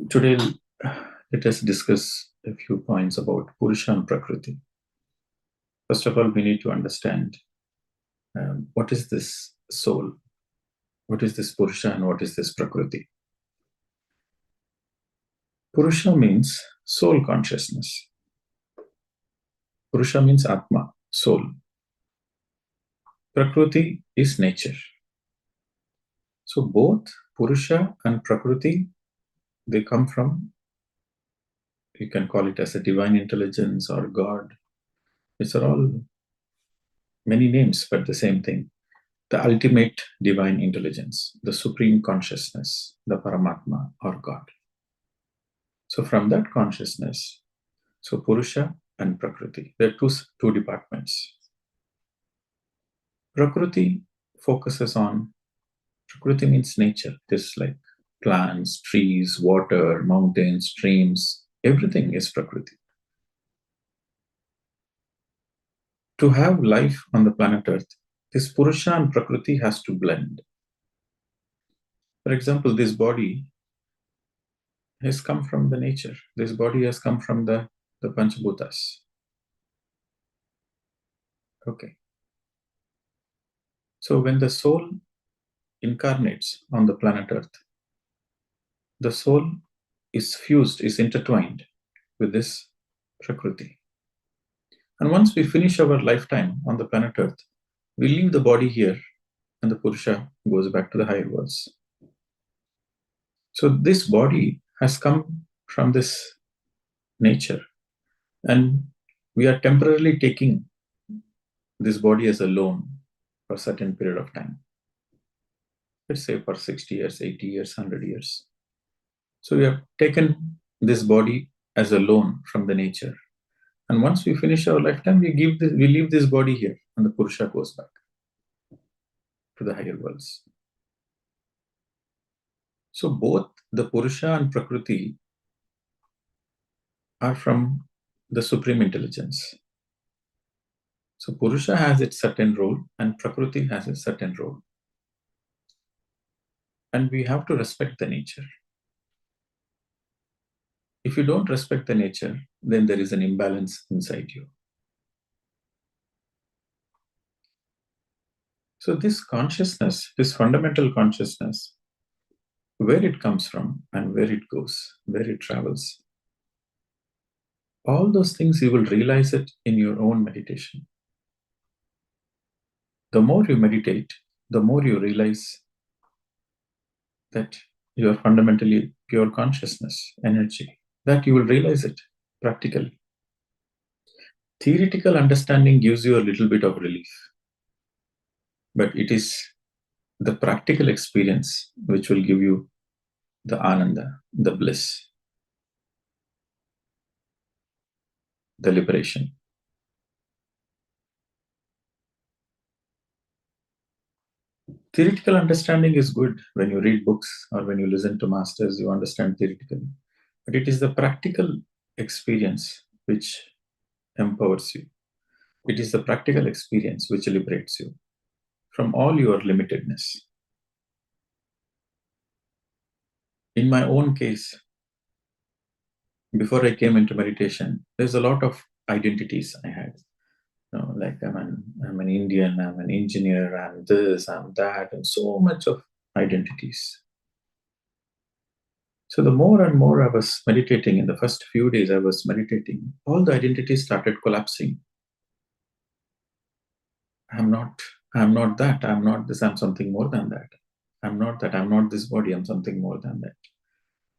Today, let us discuss a few points about Purusha and Prakriti. First of all, we need to understand what is this soul, what is this Purusha, and what is this Prakriti. Purusha means soul consciousness. Purusha means Atma, soul. Prakriti is nature. So both Purusha and Prakriti, they come from, you can call it as a divine intelligence or God. These are all many names, but the same thing. The ultimate divine intelligence, the supreme consciousness, the Paramatma or God. So from that consciousness, so Purusha and Prakriti, there are two departments. Prakriti focuses on, Prakriti means nature. This like plants, trees, water, mountains, streams, everything is Prakriti. To have life on the planet Earth, this Purusha and Prakriti has to blend. For example, this body has come from the nature. This body has come from the Panchabhutas. Okay. So when the soul incarnates on the planet Earth, the soul is fused, is intertwined with this Prakriti. And once we finish our lifetime on the planet Earth, we leave the body here and the Purusha goes back to the higher worlds. So this body has come from this nature, and we are temporarily taking this body as a loan for a certain period of time. Let's say for 60 years, 80 years, 100 years. So we have taken this body as a loan from the nature. And once we finish our lifetime, we leave this body here, and the Purusha goes back to the higher worlds. So both the Purusha and Prakriti are from the Supreme Intelligence. So Purusha has its certain role and Prakriti has its certain role. And we have to respect the nature. If you don't respect the nature, then there is an imbalance inside you. So this consciousness, this fundamental consciousness, where it comes from and where it goes, where it travels, all those things you will realize it in your own meditation. The more you meditate, the more you realize that you are fundamentally pure consciousness, energy, that you will realize it practically. Theoretical understanding gives you a little bit of relief, but it is the practical experience which will give you the ananda, the bliss, the liberation. Theoretical understanding is good. When you read books or when you listen to masters, you understand theoretically. But it is the practical experience which empowers you. It is the practical experience which liberates you from all your limitedness. In my own case, before I came into meditation, there's a lot of identities I had. Like I'm an Indian, I'm an engineer, I'm this, I'm that, and so much of identities. So the more and more I was meditating, in the first few days I was meditating, all the identities started collapsing. I'm not that, I'm not this, I'm something more than that. I'm not that, I'm not this body, I'm something more than that.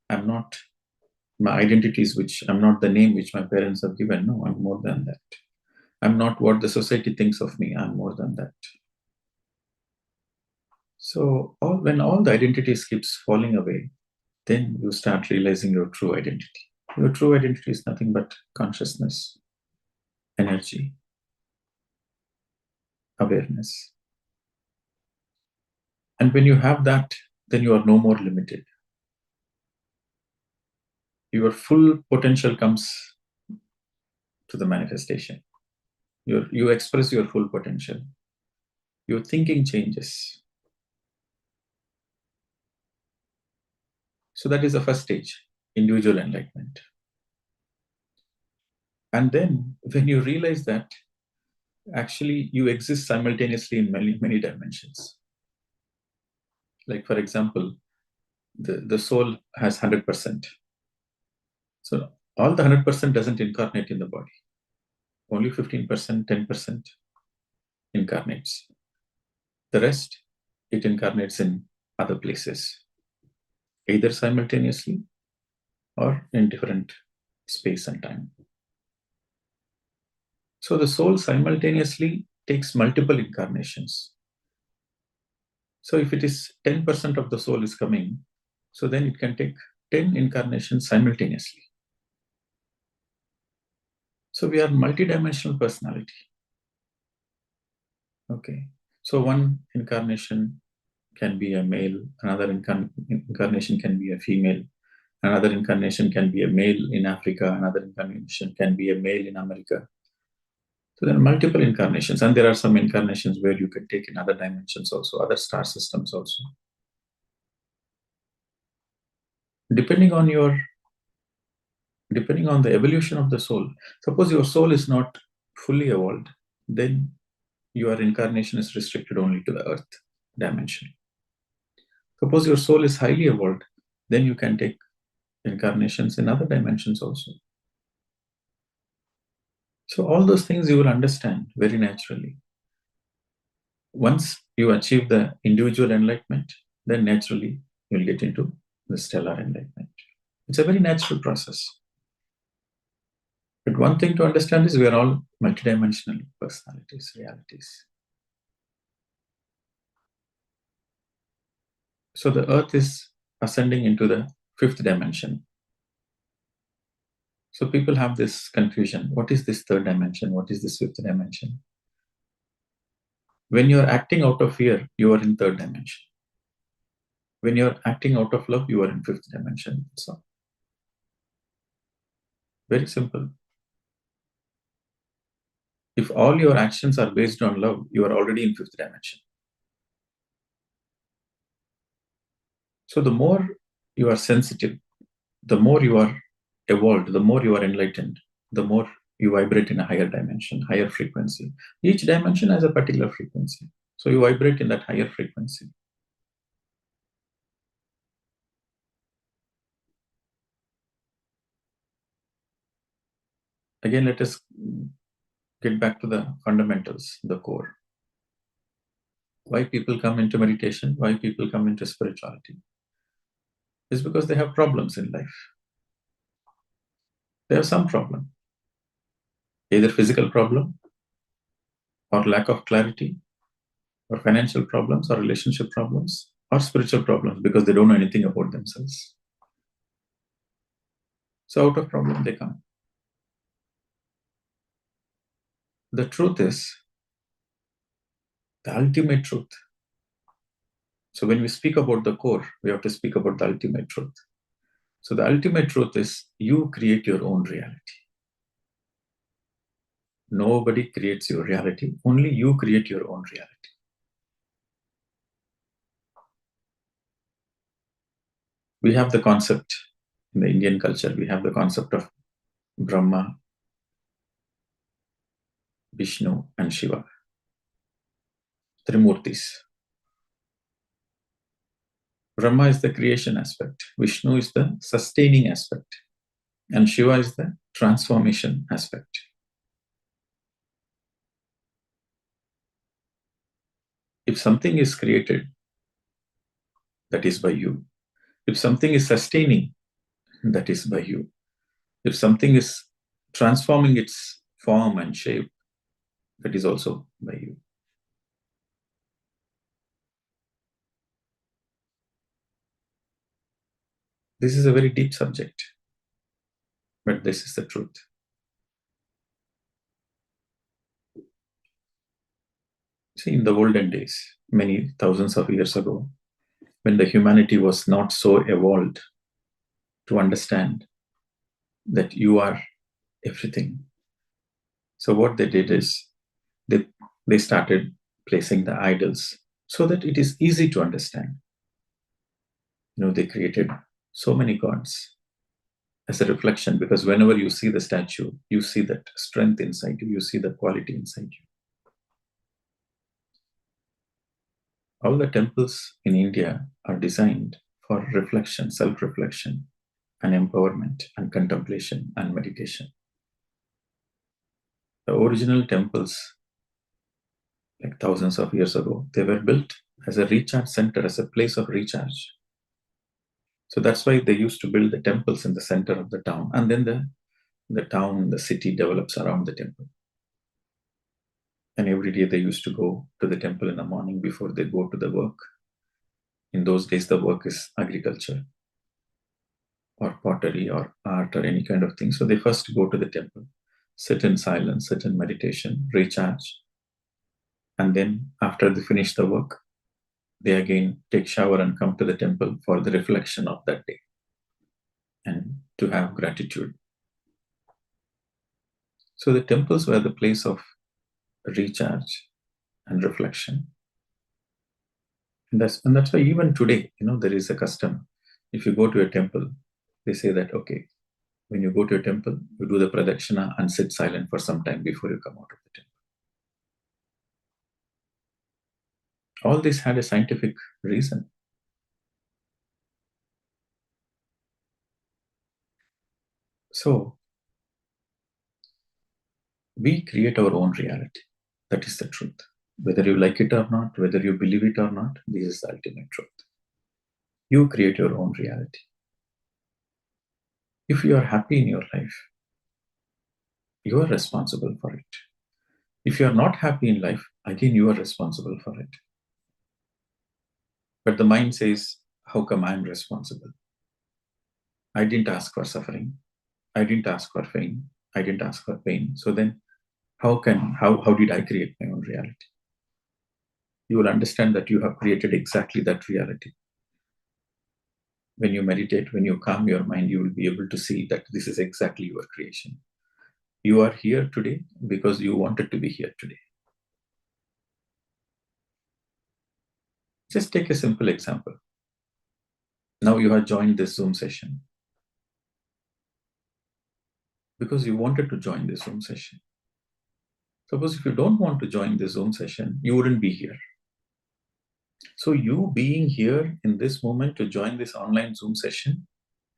I'm not my identities, which I'm not the name which my parents have given. No, I'm more than that. I'm not what the society thinks of me, I'm more than that. So when all the identities keeps falling away, then you start realizing your true identity. Your true identity is nothing but consciousness, energy, awareness. And when you have that, then you are no more limited. Your full potential comes to the manifestation. You express your full potential. Your thinking changes. So that is the first stage. individual enlightenment. And then when you realize that actually you exist simultaneously in many, many dimensions. Like, for example, the soul has 100%. So all the 100% doesn't incarnate in the body. Only 15%, 10% incarnates. The rest, it incarnates in other places, either simultaneously or in different space and time. So the soul simultaneously takes multiple incarnations. So if it is 10% of the soul is coming, so then it can take 10 incarnations simultaneously. So we are multidimensional personality. Okay. So one incarnation can be a male, another incarnation can be a female, another incarnation can be a male in Africa, another incarnation can be a male in America. So there are multiple incarnations, and there are some incarnations where you can take in other dimensions also, other star systems also. Depending on the evolution of the soul. Suppose your soul is not fully evolved, then your incarnation is restricted only to the earth dimension. Suppose your soul is highly evolved, then you can take incarnations in other dimensions also. So all those things you will understand very naturally. Once you achieve the individual enlightenment, then naturally you'll get into the stellar enlightenment. It's a very natural process. But one thing to understand is we are all multidimensional personalities, realities. So the earth is ascending into the fifth dimension. So people have this confusion. What is this third dimension? What is this fifth dimension? When you're acting out of fear, you are in third dimension. When you're acting out of love, you are in fifth dimension. So very simple. If all your actions are based on love, you are already in fifth dimension. So the more you are sensitive, the more you are evolved, the more you are enlightened, the more you vibrate in a higher dimension, higher frequency. Each dimension has a particular frequency. So you vibrate in that higher frequency. Again, let us get back to the fundamentals, the core. Why people come into meditation, why people come into spirituality, is because they have problems in life. They have some problem, either physical problem, or lack of clarity, or financial problems, or relationship problems, or spiritual problems because they don't know anything about themselves. So out of problem they come. The truth is the ultimate truth. So when we speak about the core, we have to speak about the ultimate truth. So the ultimate truth is you create your own reality. Nobody creates your reality. Only you create your own reality. We have the concept in the Indian culture, we have the concept of Brahma, Vishnu, and Shiva. Trimurtis. Brahma is the creation aspect, Vishnu is the sustaining aspect, and Shiva is the transformation aspect. If something is created, that is by you. If something is sustaining, that is by you. If something is transforming its form and shape, that is also by you. This is a very deep subject, but this is the truth. See, in the olden days, many thousands of years ago, when the humanity was not so evolved to understand that you are everything. So what they did is they started placing the idols so that it is easy to understand. They created so many gods. as a reflection, because whenever you see the statue, you see that strength inside you, you see the quality inside you. All the temples in India are designed for reflection, self-reflection, and empowerment, and contemplation, and meditation. The original temples, like thousands of years ago, they were built as a recharge center, as a place of recharge. So that's why they used to build the temples in the center of the town, and then the town, the city develops around the temple. And every day they used to go to the temple in the morning before they go to the work. In those days, the work is agriculture or pottery or art or any kind of thing. So they first go to the temple, sit in silence, sit in meditation, recharge. And then after they finish the work, they again take shower and come to the temple for the reflection of that day and to have gratitude. So the temples were the place of recharge and reflection. And that's why even today, there is a custom. If you go to a temple, they say that, okay, when you go to a temple, you do the pradakshina and sit silent for some time before you come out of the temple. All this had a scientific reason. So, we create our own reality. That is the truth. Whether you like it or not, whether you believe it or not, this is the ultimate truth. You create your own reality. If you are happy in your life, you are responsible for it. If you are not happy in life, again, you are responsible for it. But the mind says, how come I'm responsible? I didn't ask for suffering. I didn't ask for pain. I didn't ask for pain. So then how did I create my own reality? You will understand that you have created exactly that reality. When you meditate, when you calm your mind, you will be able to see that this is exactly your creation. You are here today because you wanted to be here today. Just take a simple example. Now you have joined this Zoom session because you wanted to join this Zoom session. Suppose if you don't want to join this Zoom session, you wouldn't be here. So you being here in this moment to join this online Zoom session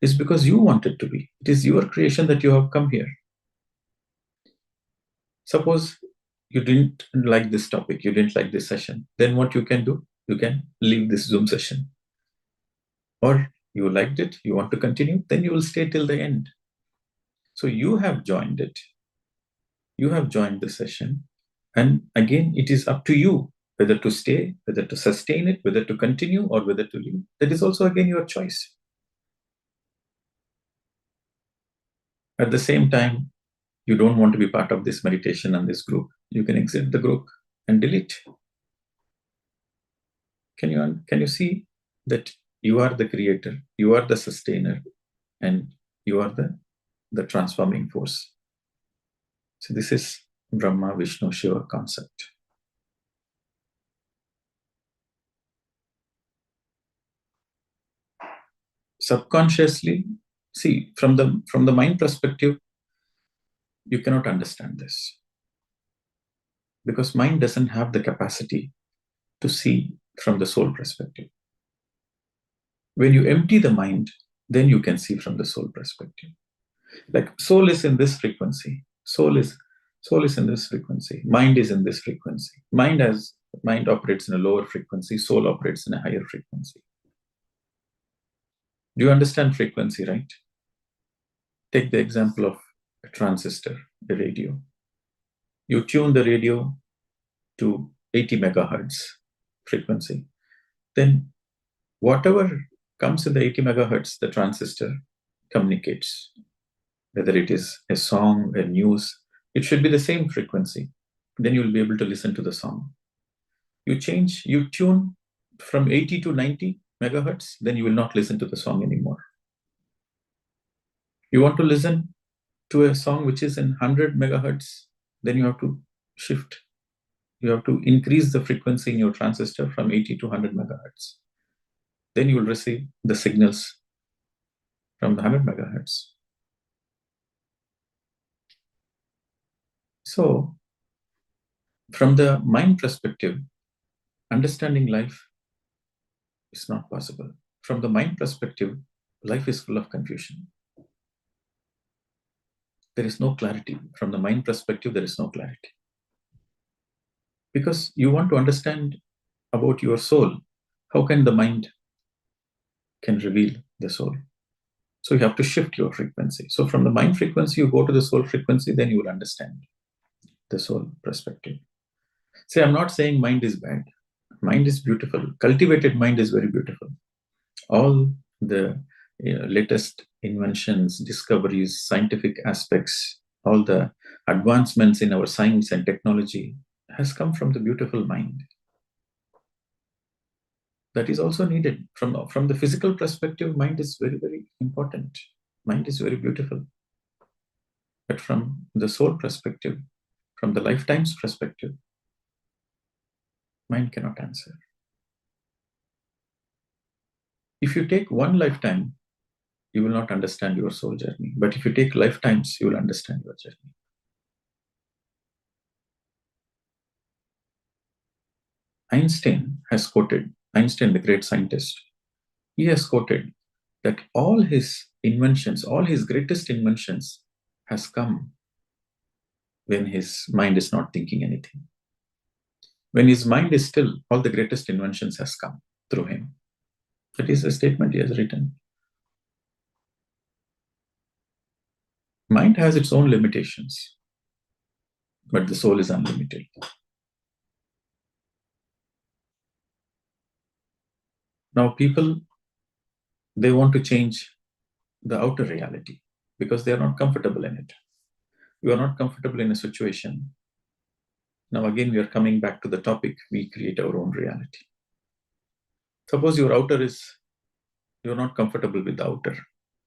is because you wanted to be. It is your creation that you have come here. Suppose you didn't like this topic, you didn't like this session, then what you can do? You can leave this Zoom session. Or you liked it, you want to continue, then you will stay till the end. So you have joined it. You have joined the session. And again, it is up to you whether to stay, whether to sustain it, whether to continue, or whether to leave. That is also, again, your choice. At the same time, you don't want to be part of this meditation and this group, you can exit the group and delete. Can you see that you are the creator, you are the sustainer, and you are the transforming force? So this is Brahma, Vishnu, Shiva concept. Subconsciously, see, from the mind perspective, you cannot understand this. Because mind doesn't have the capacity to see from the soul perspective. When you empty the mind, then you can see from the soul perspective. Like soul is in this frequency. Soul is in this frequency. Mind is in this frequency. Mind operates in a lower frequency. Soul operates in a higher frequency. Do you understand frequency, right? Take the example of a transistor, a radio. You tune the radio to 80 megahertz frequency. Then whatever comes in the 80 megahertz, the transistor communicates. Whether it is a song, a news, it should be the same frequency. Then you will be able to listen to the song. You tune from 80 to 90 megahertz, then you will not listen to the song anymore. You want to listen to a song which is in 100 megahertz, then you have to shift. You have to increase the frequency in your transistor from 80 to 100 megahertz. Then you will receive the signals from the 100 megahertz. So, from the mind perspective, understanding life is not possible. From the mind perspective, life is full of confusion. There is no clarity. From the mind perspective, there is no clarity. Because you want to understand about your soul, how can the mind can reveal the soul? So you have to shift your frequency. So from the mind frequency, you go to the soul frequency, then you will understand the soul perspective. See, I'm not saying mind is bad. Mind is beautiful. Cultivated mind is very beautiful. All the latest inventions, discoveries, scientific aspects, all the advancements in our science and technology has come from the beautiful mind. That is also needed. From the physical perspective, mind is very, very important. Mind is very beautiful. But from the soul perspective, from the lifetime's perspective, mind cannot answer. If you take one lifetime, you will not understand your soul journey. But if you take lifetimes, you will understand your journey. Einstein, the great scientist, he has quoted that all his inventions, all his greatest inventions has come when his mind is not thinking anything. When his mind is still, all the greatest inventions has come through him. That is a statement he has written. Mind has its own limitations, but the soul is unlimited. Now, people, they want to change the outer reality because they are not comfortable in it. You are not comfortable in a situation. Now, again, we are coming back to the topic, we create our own reality. Suppose your outer is, you're not comfortable with the outer.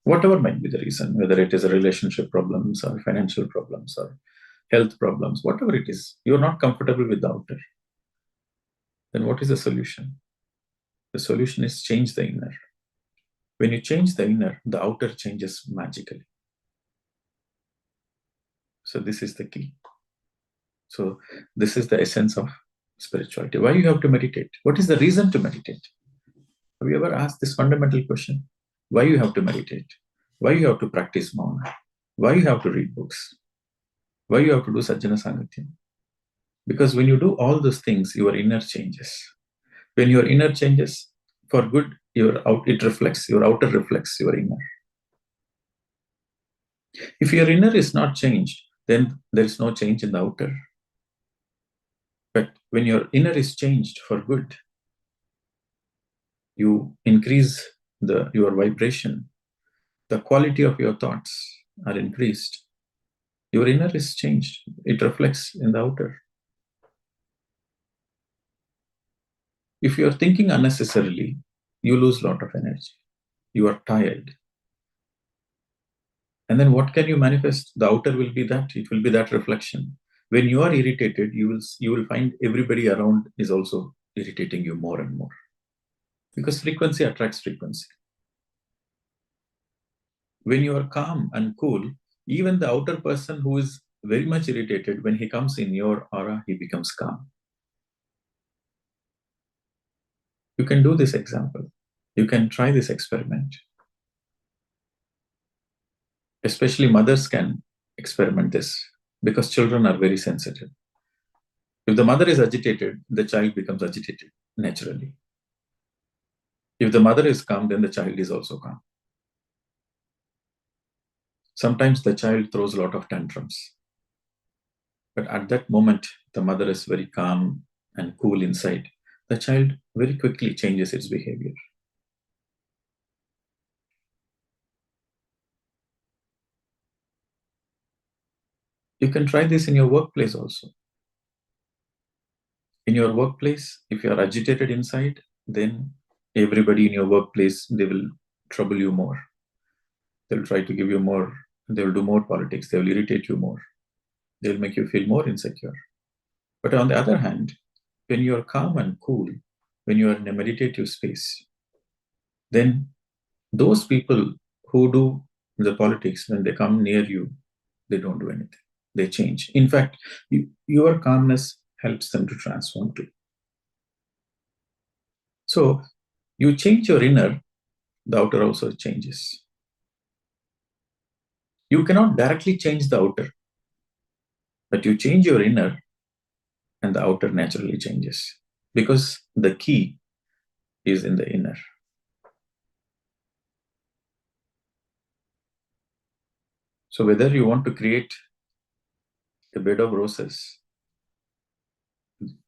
Whatever might be the reason, whether it is a relationship problems or financial problems or health problems, whatever it is, you're not comfortable with the outer. Then what is the solution? The solution is change the inner. When you change the inner, the outer changes magically. So this is the key. So this is the essence of spirituality. Why you have to meditate? What is the reason to meditate? Have you ever asked this fundamental question? Why you have to meditate? Why you have to practice mauna? Why you have to read books? Why you have to do sajjana sangatyam? Because when you do all those things, your inner changes. When your inner changes for good, your outer reflects your inner. If your inner is not changed, then there is no change in the outer. But when your inner is changed for good, you increase your vibration. The quality of your thoughts are increased. Your inner is changed. It reflects in the outer. If you are thinking unnecessarily, you lose a lot of energy. You are tired. And then what can you manifest? The outer will be that. It will be that reflection. When you are irritated, you will find everybody around is also irritating you more and more. Because frequency attracts frequency. When you are calm and cool, even the outer person who is very much irritated, when he comes in your aura, he becomes calm. You can do this example. You can try this experiment. Especially mothers can experiment this because children are very sensitive. If the mother is agitated, the child becomes agitated naturally. If the mother is calm, then the child is also calm. Sometimes the child throws a lot of tantrums. But at that moment, the mother is very calm and cool inside. The child very quickly changes its behavior. You can try this in your workplace also. In your workplace, if you are agitated inside, then everybody in your workplace, they will trouble you more. They'll try to give you more, they will do more politics, they will irritate you more. They'll make you feel more insecure. But on the other hand, when you are calm and cool, when you are in a meditative space, then those people who do the politics, when they come near you, they don't do anything. they change. In fact, your calmness helps them to transform too. So you change your inner, the outer also changes. You cannot directly change the outer, but you change your inner and the outer naturally changes, because the key is in the inner. So whether you want to create a bed of roses,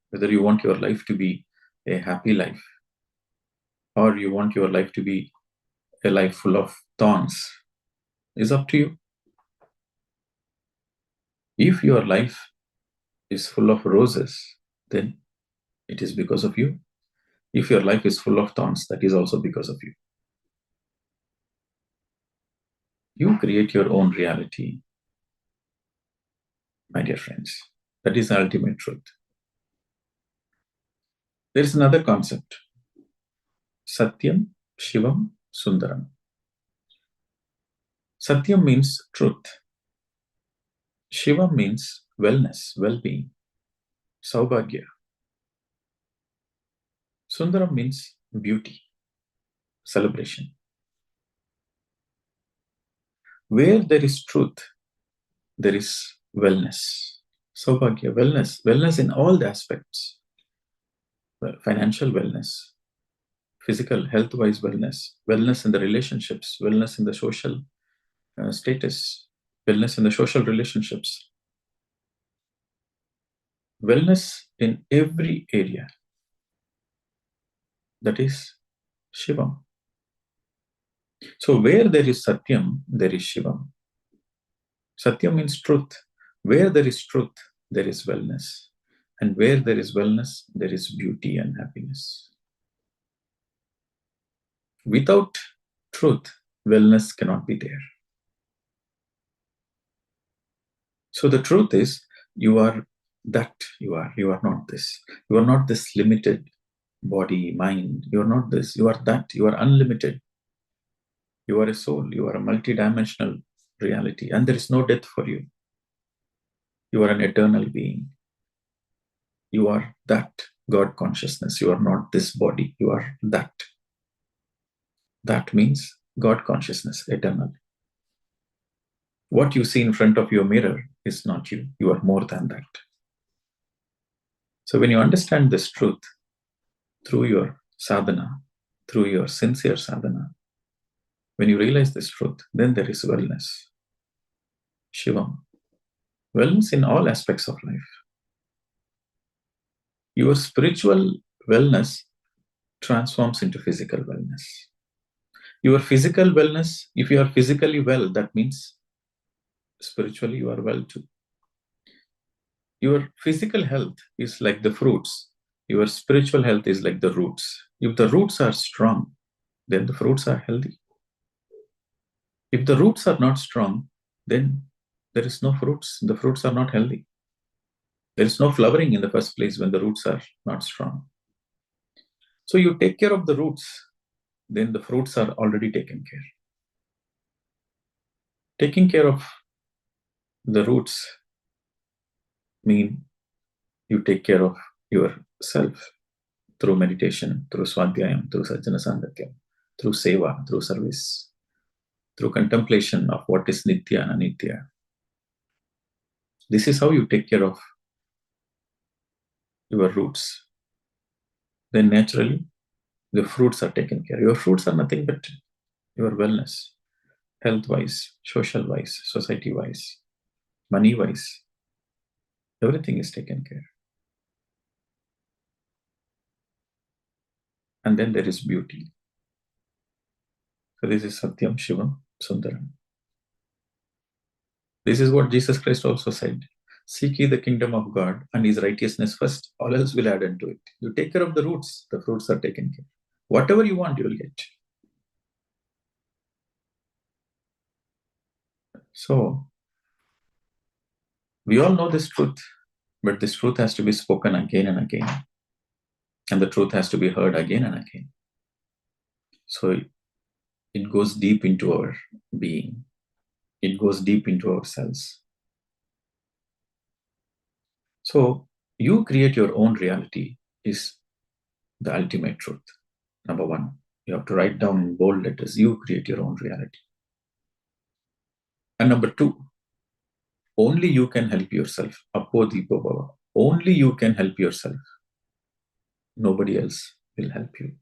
whether you want your life to be a happy life, or you want your life to be a life full of thorns, is up to you. If your life is full of roses, then it is because of you. If your life is full of thorns, that is also because of you. You create your own reality, my dear friends. That is the ultimate truth. There is another concept. Satyam, Shivam, Sundaram. Satyam means truth. Shivam means wellness, well-being, Saubhagya. Sundaram means beauty, celebration. Where there is truth, there is wellness. Saubhagya, wellness in all the aspects. Financial wellness, physical, health-wise wellness in the relationships, wellness in the social status, wellness in the social relationships, wellness in every area. That is Shivam. So where there is Satyam, there is Shivam. Satyam means truth. Where there is truth, there is wellness. And where there is wellness, there is beauty and happiness. Without truth, wellness cannot be there. So the truth is, you are that you are not this. You are not this limited body, mind. You are not this. You are that. You are unlimited. You are a soul. You are a multidimensional reality. And there is no death for you. You are an eternal being. You are that God consciousness. You are not this body. You are that. That means God consciousness, eternal. What you see in front of your mirror is not you. You are more than that. So when you understand this truth through your sadhana, through your sincere sadhana, when you realize this truth, then there is wellness. Shivam. Wellness in all aspects of life. Your spiritual wellness transforms into physical wellness. Your physical wellness, if you are physically well, that means spiritually you are well too. Your physical health is like the fruits. Your spiritual health is like the roots. If the roots are strong, then the fruits are healthy. If the roots are not strong, then there is no fruits. The fruits are not healthy. There is no flowering in the first place when the roots are not strong. So you take care of the roots, then the fruits are already taken care. Taking care of the roots mean you take care of yourself through meditation, through swadhyayam, through sajjana sangatyam, through seva, through service, through contemplation of what is nitya and anitya. This is how you take care of your roots. Then naturally, the fruits are taken care. Your fruits are nothing but your wellness, health-wise, social-wise, society-wise, money-wise. Everything is taken care. And then there is beauty. So this is Satyam, Shivam, Sundaram. This is what Jesus Christ also said. Seek ye the kingdom of God and his righteousness first, all else will add unto it. You take care of the roots, the fruits are taken care. Whatever you want, you will get. So, we all know this truth, but this truth has to be spoken again and again. And the truth has to be heard again and again. So, it goes deep into our being. It goes deep into ourselves. So you create your own reality is the ultimate truth. Number one, you have to write down in bold letters, you create your own reality. And number two, only you can help yourself. Appo Deepo Bhava. Only you can help yourself. Nobody else will help you.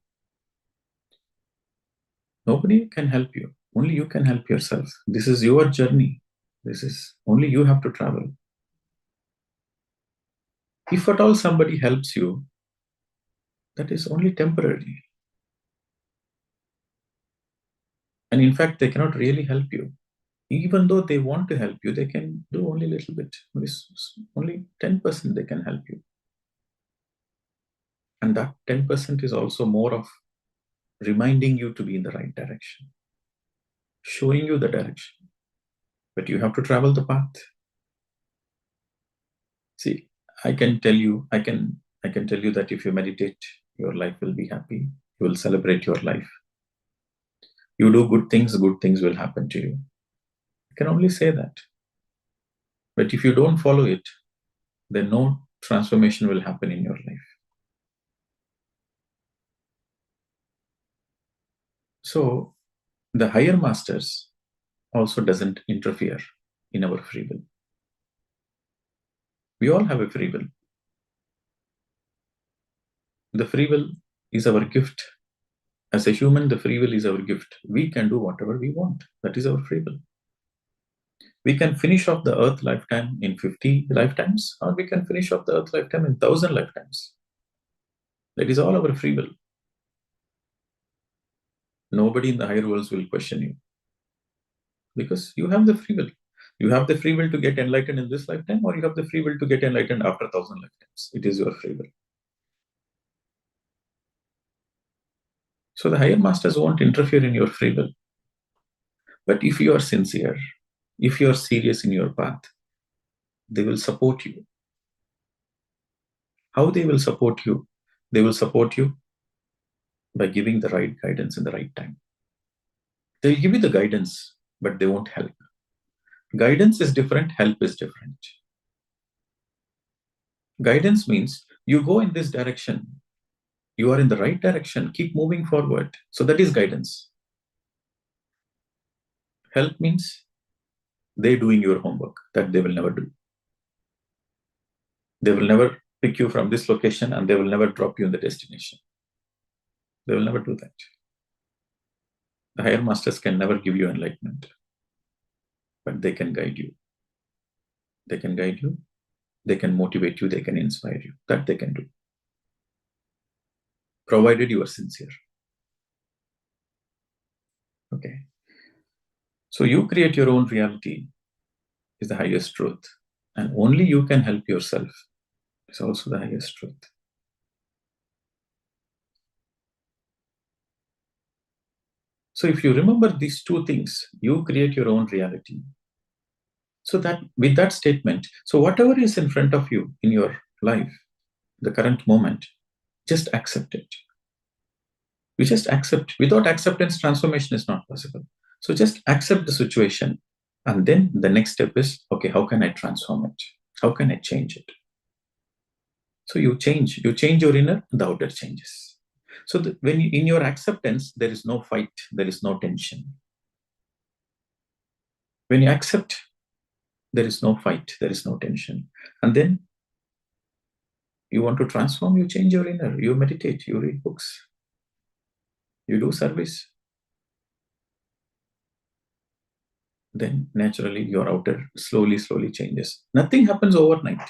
Nobody can help you. Only you can help yourself. This is your journey. This is only you have to travel. If at all somebody helps you, that is only temporary. And in fact, they cannot really help you. Even though they want to help you, they can do only a little bit. Only 10% they can help you. And that 10% is also more of reminding you to be in the right direction, showing you the direction. But you have to travel the path. See, I can tell you that if you meditate, your life will be happy. You will celebrate your life. You do good things will happen to you. I can only say that. But if you don't follow it, then no transformation will happen in your life. So the higher masters also doesn't interfere in our free will. We all have a free will. The free will is our gift. As a human, the free will is our gift. We can do whatever we want. That is our free will. We can finish off the earth lifetime in 50 lifetimes, or we can finish off the earth lifetime in 1,000 lifetimes. That is all our free will. Nobody in the higher worlds will question you. Because you have the free will. You have the free will to get enlightened in this lifetime, or you have the free will to get enlightened after 1,000 lifetimes. It is your free will. So the higher masters won't interfere in your free will. But if you are sincere, if you are serious in your path, they will support you. How they will support you? They will support you by giving the right guidance in the right time. They'll give you the guidance, but they won't help. Guidance is different, help is different. Guidance means you go in this direction, you are in the right direction, keep moving forward. So that is guidance. Help means they're doing your homework that they will never do. They will never pick you from this location and they will never drop you in the destination. They will never do that. The higher masters can never give you enlightenment, but they can guide you. They can guide you, they can motivate you, they can inspire you. That they can do, provided you are sincere. Okay. So you create your own reality is the highest truth. And only you can help yourself is also the highest truth. So if you remember these two things, you create your own reality. So that with that statement, so whatever is in front of you in your life, the current moment, just accept it. You just accept. Without acceptance, transformation is not possible. So just accept the situation. And then the next step is, okay, how can I transform it? How can I change it? So you change your inner, the outer changes. So when in your acceptance, there is no fight, there is no tension. When you accept, there is no fight, there is no tension. And then you want to transform, you change your inner, you meditate, you read books, you do service. Then naturally your outer slowly changes. Nothing happens overnight.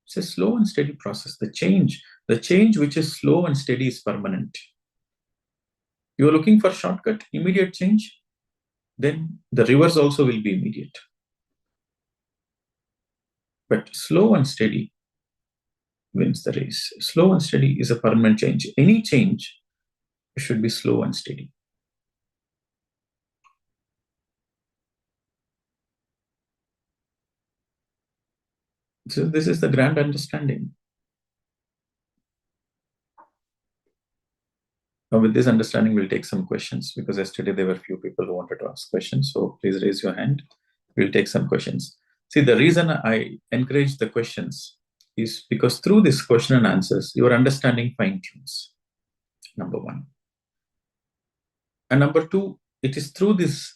It's a slow and steady process. The change which is slow and steady is permanent. You're looking for shortcut, immediate change, then the reverse also will be immediate. But slow and steady wins the race. Slow and steady is a permanent change. Any change should be slow and steady. So this is the grand understanding. Now with this understanding, we'll take some questions because yesterday there were a few people who wanted to ask questions. So please raise your hand. We'll take some questions. See, the reason I encourage the questions is because through this question and answers, your understanding fine-tunes, number one. And number two, it is through this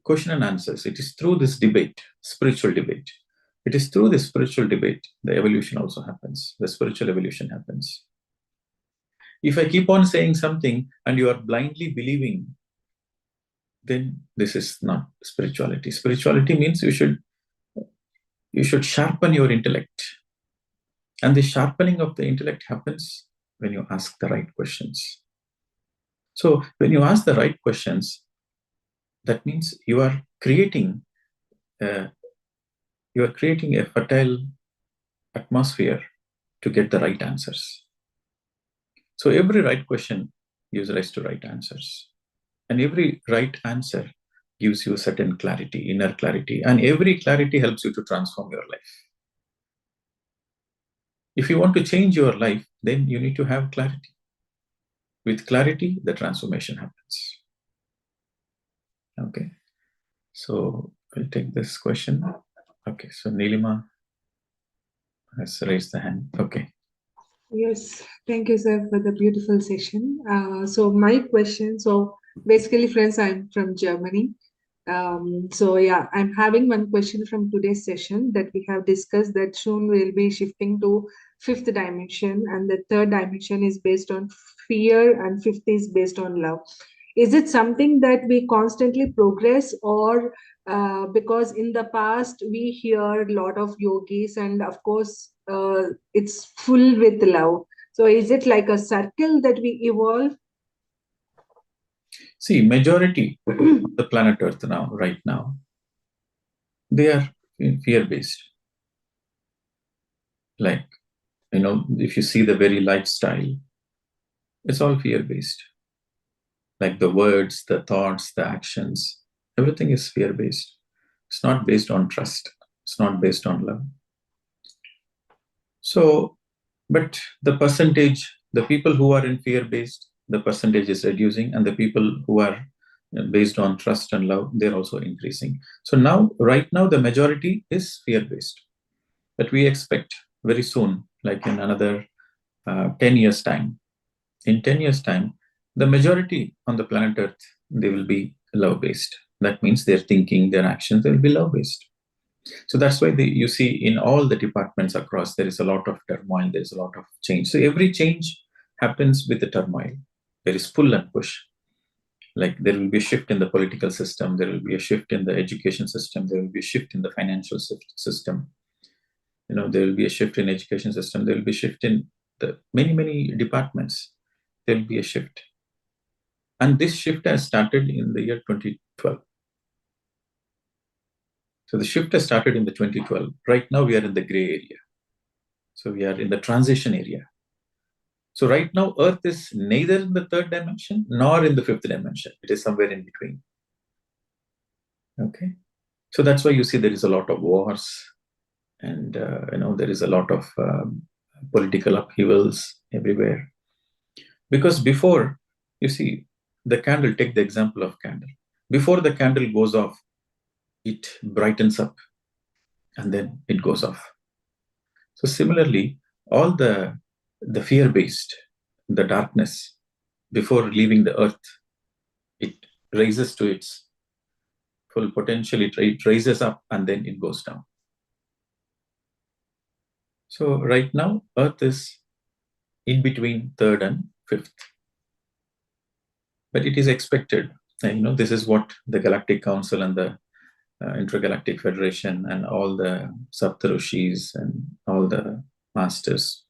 question and answers, it is through this debate, spiritual debate. It is through this spiritual debate, the evolution also happens, the spiritual evolution happens. If I keep on saying something and you are blindly believing, then this is not spirituality. Spirituality means you should sharpen your intellect. And the sharpening of the intellect happens when you ask the right questions. So when you ask the right questions, that means you are creating a fertile atmosphere to get the right answers. So every right question gives rise to right answers. And every right answer gives you a certain clarity, inner clarity. And every clarity helps you to transform your life. If you want to change your life, then you need to have clarity. With clarity, the transformation happens. Okay. So we'll take this question. Okay. So Nilima has raised the hand. Okay. Yes, thank you, sir, for the beautiful session. So my question, so basically, friends, I'm from Germany. So yeah, I'm having one question from today's session that we have discussed that soon we'll be shifting to fifth dimension, and the third dimension is based on fear, and fifth is based on love. Is it something that we constantly progress, or because in the past we hear a lot of yogis, and of course it's full with love. So is it like a circle that we evolve? See, majority of the planet Earth now, right now, they are fear-based. Like, if you see the very lifestyle, it's all fear-based. Like the words, the thoughts, the actions, everything is fear-based. It's not based on trust. It's not based on love. So, but the percentage, the people who are in fear-based, the percentage is reducing, and the people who are based on trust and love, they're also increasing. So now, right now, the majority is fear-based. But we expect very soon, like in another 10 years' time, in 10 years' time, the majority on the planet Earth, they will be love-based. That means their thinking, their actions, they will be love-based. So that's why you see in all the departments across, there is a lot of turmoil, there is a lot of change. So every change happens with the turmoil. There is pull and push. Like there will be a shift in the political system, there will be a shift in the education system, there will be a shift in the financial system. There will be a shift in education system, there will be a shift in the many departments. There will be a shift. And this shift has started in the year 2012. So the shift has started in the 2012. Right now we are in the gray area. So we are in the transition area. So right now Earth is neither in the third dimension nor in the fifth dimension. It is somewhere in between. Okay. So that's why you see there is a lot of wars, and there is a lot of political upheavals everywhere. Because before, you see, the candle, take the example of candle. Before the candle goes off, it brightens up and then it goes off. So similarly, all the fear-based, the darkness, before leaving the earth, it raises to its full potential, it raises up and then it goes down. So right now, earth is in between third and fifth. But it is expected, and this is what the Galactic Council and the Intergalactic Federation and all the Saptarushis and all the masters,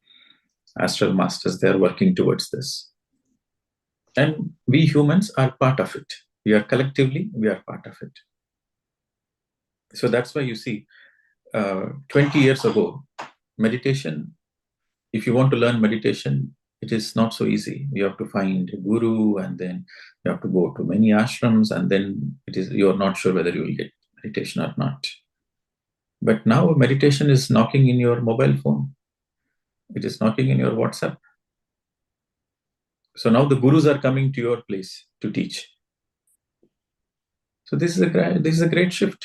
astral masters, they are working towards this. And we humans are part of it. We are collectively part of it. So that's why you see, 20 years ago, meditation, if you want to learn meditation, it is not so easy. You have to find a guru, and then you have to go to many ashrams, and then you're not sure whether you will get meditation or not. But now meditation is knocking in your mobile phone. It is knocking in your WhatsApp. So now the gurus are coming to your place to teach. So this is a great shift.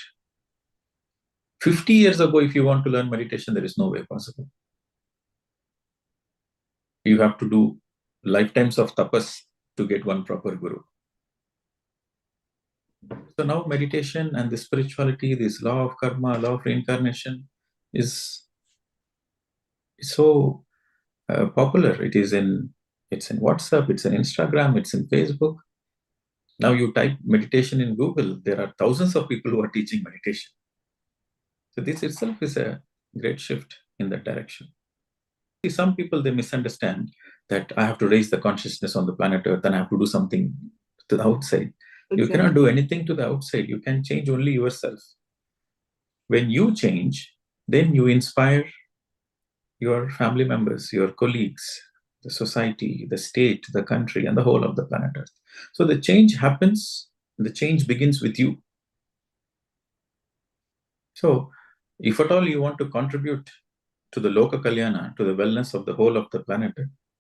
50 years ago, if you want to learn meditation, there is no way possible. You have to do lifetimes of tapas to get one proper guru. So now meditation and the spirituality, this law of karma, law of reincarnation is so popular. It's in WhatsApp, it's in Instagram, it's in Facebook. Now you type meditation in Google, there are thousands of people who are teaching meditation. So this itself is a great shift in that direction. See, some people, they misunderstand that I have to raise the consciousness on the planet Earth and I have to do something to the outside. Exactly. You cannot do anything to the outside. You can change only yourself. When you change, then you inspire your family members, your colleagues, the society, the state, the country, and the whole of the planet Earth. So the change happens, the change begins with you. So if at all you want to contribute to the Loka Kalyana, to the wellness of the whole of the planet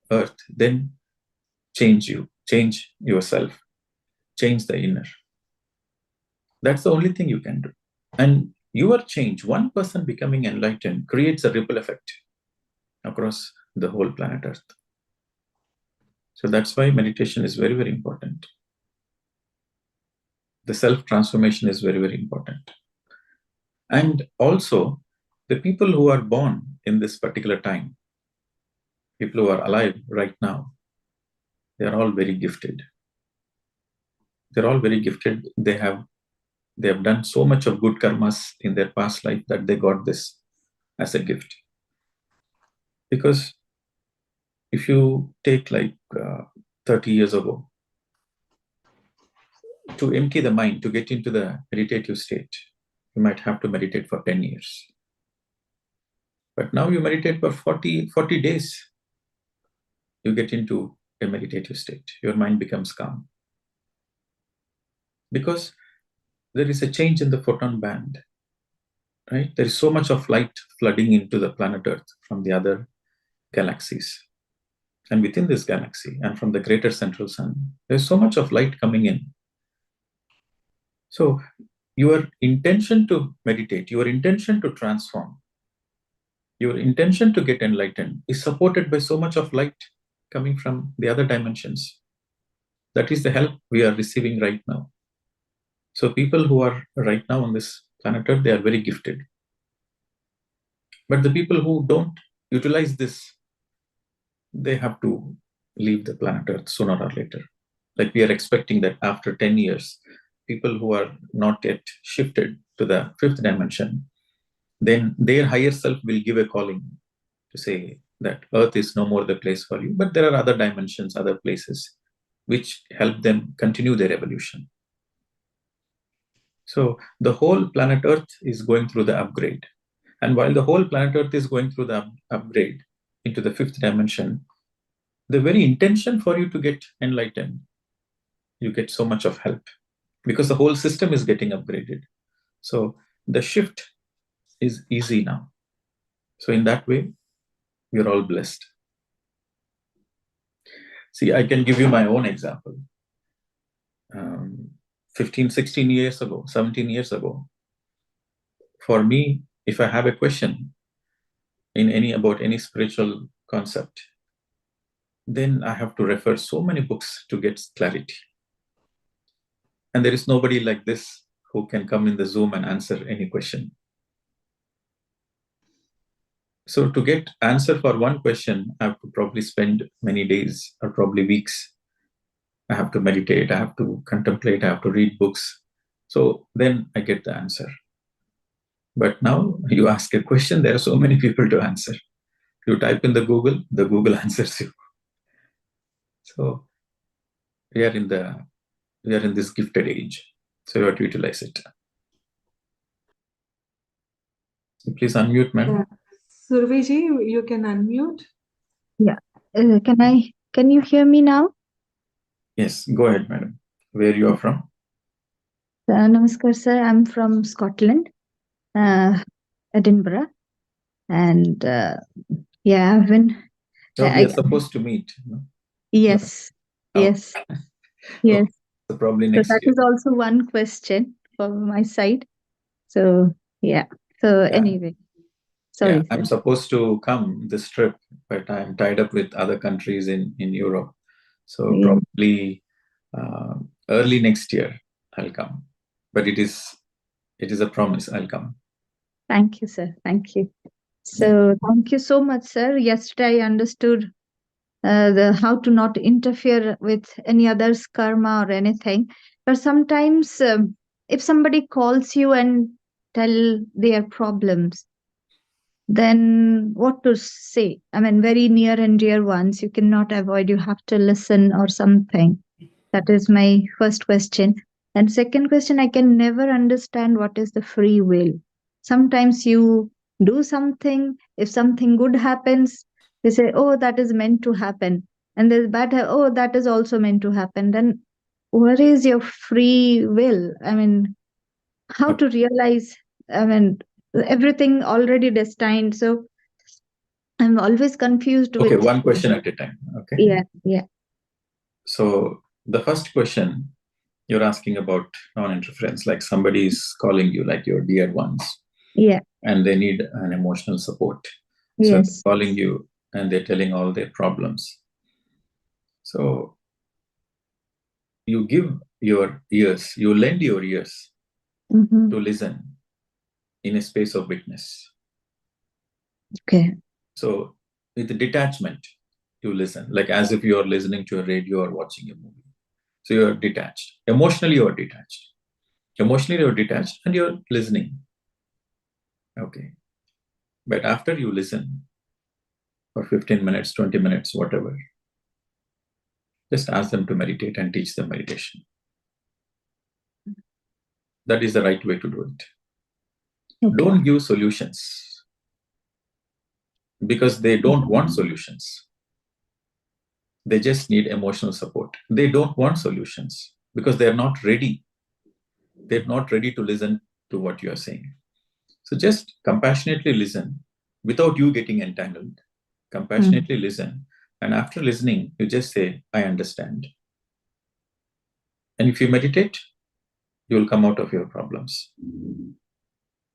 Earth, then change yourself, change the inner. That's the only thing you can do. And your change, one person becoming enlightened, creates a ripple effect across the whole planet Earth. So that's why meditation is very, very important. The self-transformation is very, very important. And also, the people who are born in this particular time, people who are alive right now, they are all very gifted. They're all very gifted. They have done so much of good karmas in their past life that they got this as a gift. Because if you take like 30 years ago, to empty the mind, to get into the meditative state, you might have to meditate for 10 years. But now you meditate for 40 days. You get into a meditative state. Your mind becomes calm. Because there is a change in the photon band, right? There is so much of light flooding into the planet Earth from the other galaxies. And within this galaxy and from the greater central sun, there's so much of light coming in. So your intention to meditate, your intention to transform, your intention to get enlightened is supported by so much of light coming from the other dimensions. That is the help we are receiving right now. So people who are right now on this planet Earth, they are very gifted. But the people who don't utilize this, they have to leave the planet Earth sooner or later. Like we are expecting that after 10 years, people who are not yet shifted to the fifth dimension, then their higher self will give a calling to say that Earth is no more the place for you, but there are other dimensions, other places, which help them continue their evolution. So the whole planet Earth is going through the upgrade. And while the whole planet Earth is going through the upgrade into the fifth dimension, the very intention for you to get enlightened, you get so much of help because the whole system is getting upgraded. So the shift is easy now. So in that way, you're all blessed. See, I can give you my own example. 15, 16 years ago, 17 years ago, for me, if I have a question about any spiritual concept, then I have to refer so many books to get clarity. And there is nobody like this who can come in the Zoom and answer any question. So to get answer for one question, I have to probably spend many days or probably weeks. I have to meditate, I have to contemplate, I have to read books. So then I get the answer. But now you ask a question, there are so many people to answer. You type in the Google answers you. So we are in this gifted age. So you have to utilize it. So please unmute, madam. Surviji, you can unmute. Yeah. Can you hear me now? Yes, go ahead, madam. Where you are from? Namaskar, sir. I'm from Scotland, Edinburgh. And yeah, I've been. So we are supposed to meet. No? Yes. No? Yes. Oh. Yes. So probably So next that year. is also one question from my side. So yeah. So Yeah. anyway, sorry. Yeah, I'm supposed to come this trip, but I'm tied up with other countries in Europe. So Yeah. probably early next year I'll come. But it is a promise, I'll come. Thank you, sir. Thank you. So thank you so much, sir. Yesterday I understood how to not interfere with any other's karma or anything. But sometimes if somebody calls you and tell their problems, then what to say? I mean, very near and dear ones, you cannot avoid, you have to listen or something. That is my first question. And second question, I can never understand what is the free will. Sometimes you do something, if something good happens, they say, oh, that is meant to happen. And there's bad, oh, that is also meant to happen. Then where is your free will? I mean, how to realize, I mean, everything already destined. So I'm always confused Okay, with. one question at a time. Okay. Yeah. So the first question you're asking about non-interference, like somebody is calling you, like your dear ones, Yeah. and they need an emotional support. So Yes. they're calling you and they're telling all their problems. So you give your ears, you lend your ears Mm-hmm. to listen in a space of witness. Okay. So with the detachment, you listen, like as if you are listening to a radio or watching a movie. So you're detached. Emotionally, you're detached. Emotionally, you're detached and you're listening. Okay. But after you listen for 15 minutes, 20 minutes, whatever, just ask them to meditate and teach them meditation. That is the right way to do it. Okay. Don't give solutions because they don't want solutions. They just need emotional support. They don't want solutions because they're not ready. They're not ready to listen to what you're saying. So just compassionately listen without you getting entangled. Compassionately listen. And after listening, you just say, I understand. And if you meditate, you will come out of your problems.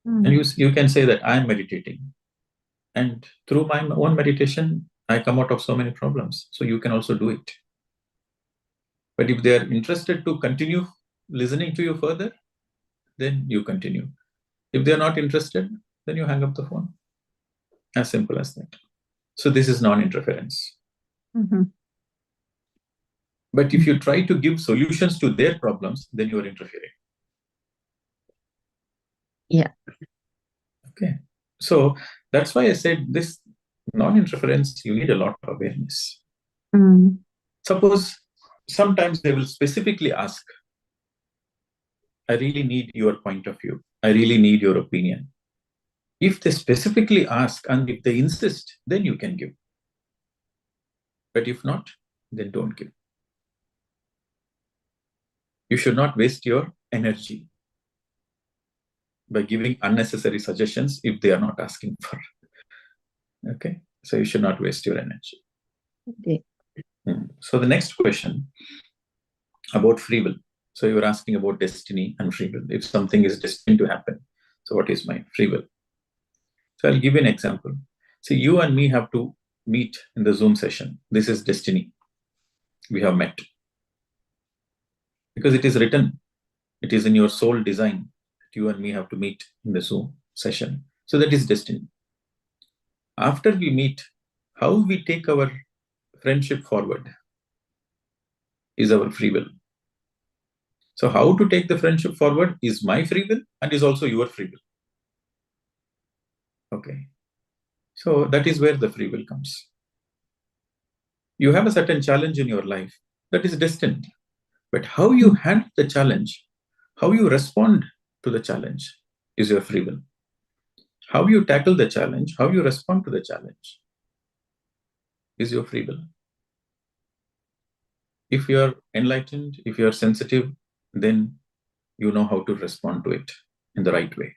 And you can say that I'm meditating. And through my own meditation, I come out of so many problems. So you can also do it. But if they are interested to continue listening to you further, then you continue. If they're not interested, then you hang up the phone. As simple as that. So this is non-interference. Mm-hmm. But if you try to give solutions to their problems, then you are interfering. Yeah. Okay. So that's why I said this non-interference, you need a lot of awareness. Suppose sometimes they will specifically ask, I really need your point of view. I really need your opinion. If they specifically ask and if they insist, then you can give. But if not, then don't give. You should not waste your energy by giving unnecessary suggestions if they are not asking for. Okay, so you should not waste your energy. Okay. So the next question about free will. So you're asking about destiny and free will. If something is destined to happen, so what is my free will? So I'll give you an example. See, you and me have to meet in the Zoom session. This is destiny. We have met. Because it is written, it is in your soul design that you and me have to meet in the Zoom session. So that is destiny. After we meet, how we take our friendship forward is our free will. So how to take the friendship forward is my free will and is also your free will. Okay. So that is where the free will comes. You have a certain challenge in your life that is destined. But how you handle the challenge, how you respond to the challenge is your free will. How you tackle the challenge, how you respond to the challenge is your free will. If you are enlightened, if you are sensitive, then you know how to respond to it in the right way.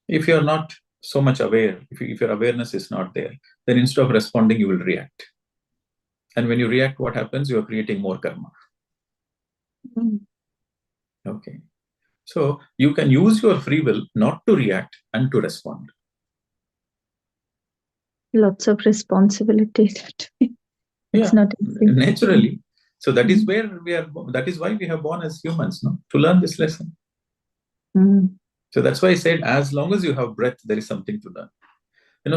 If you are not so much aware, if your awareness is not there, then instead of responding, you will react. And when you react, what happens? You are creating more karma. Okay. So you can use your free will not to react and to respond. Lots of responsibility. It's not easy. Naturally. So that is where we are. That is why we have born as humans, no? To learn this lesson. So that's why I said, as long as you have breath, there is something to learn.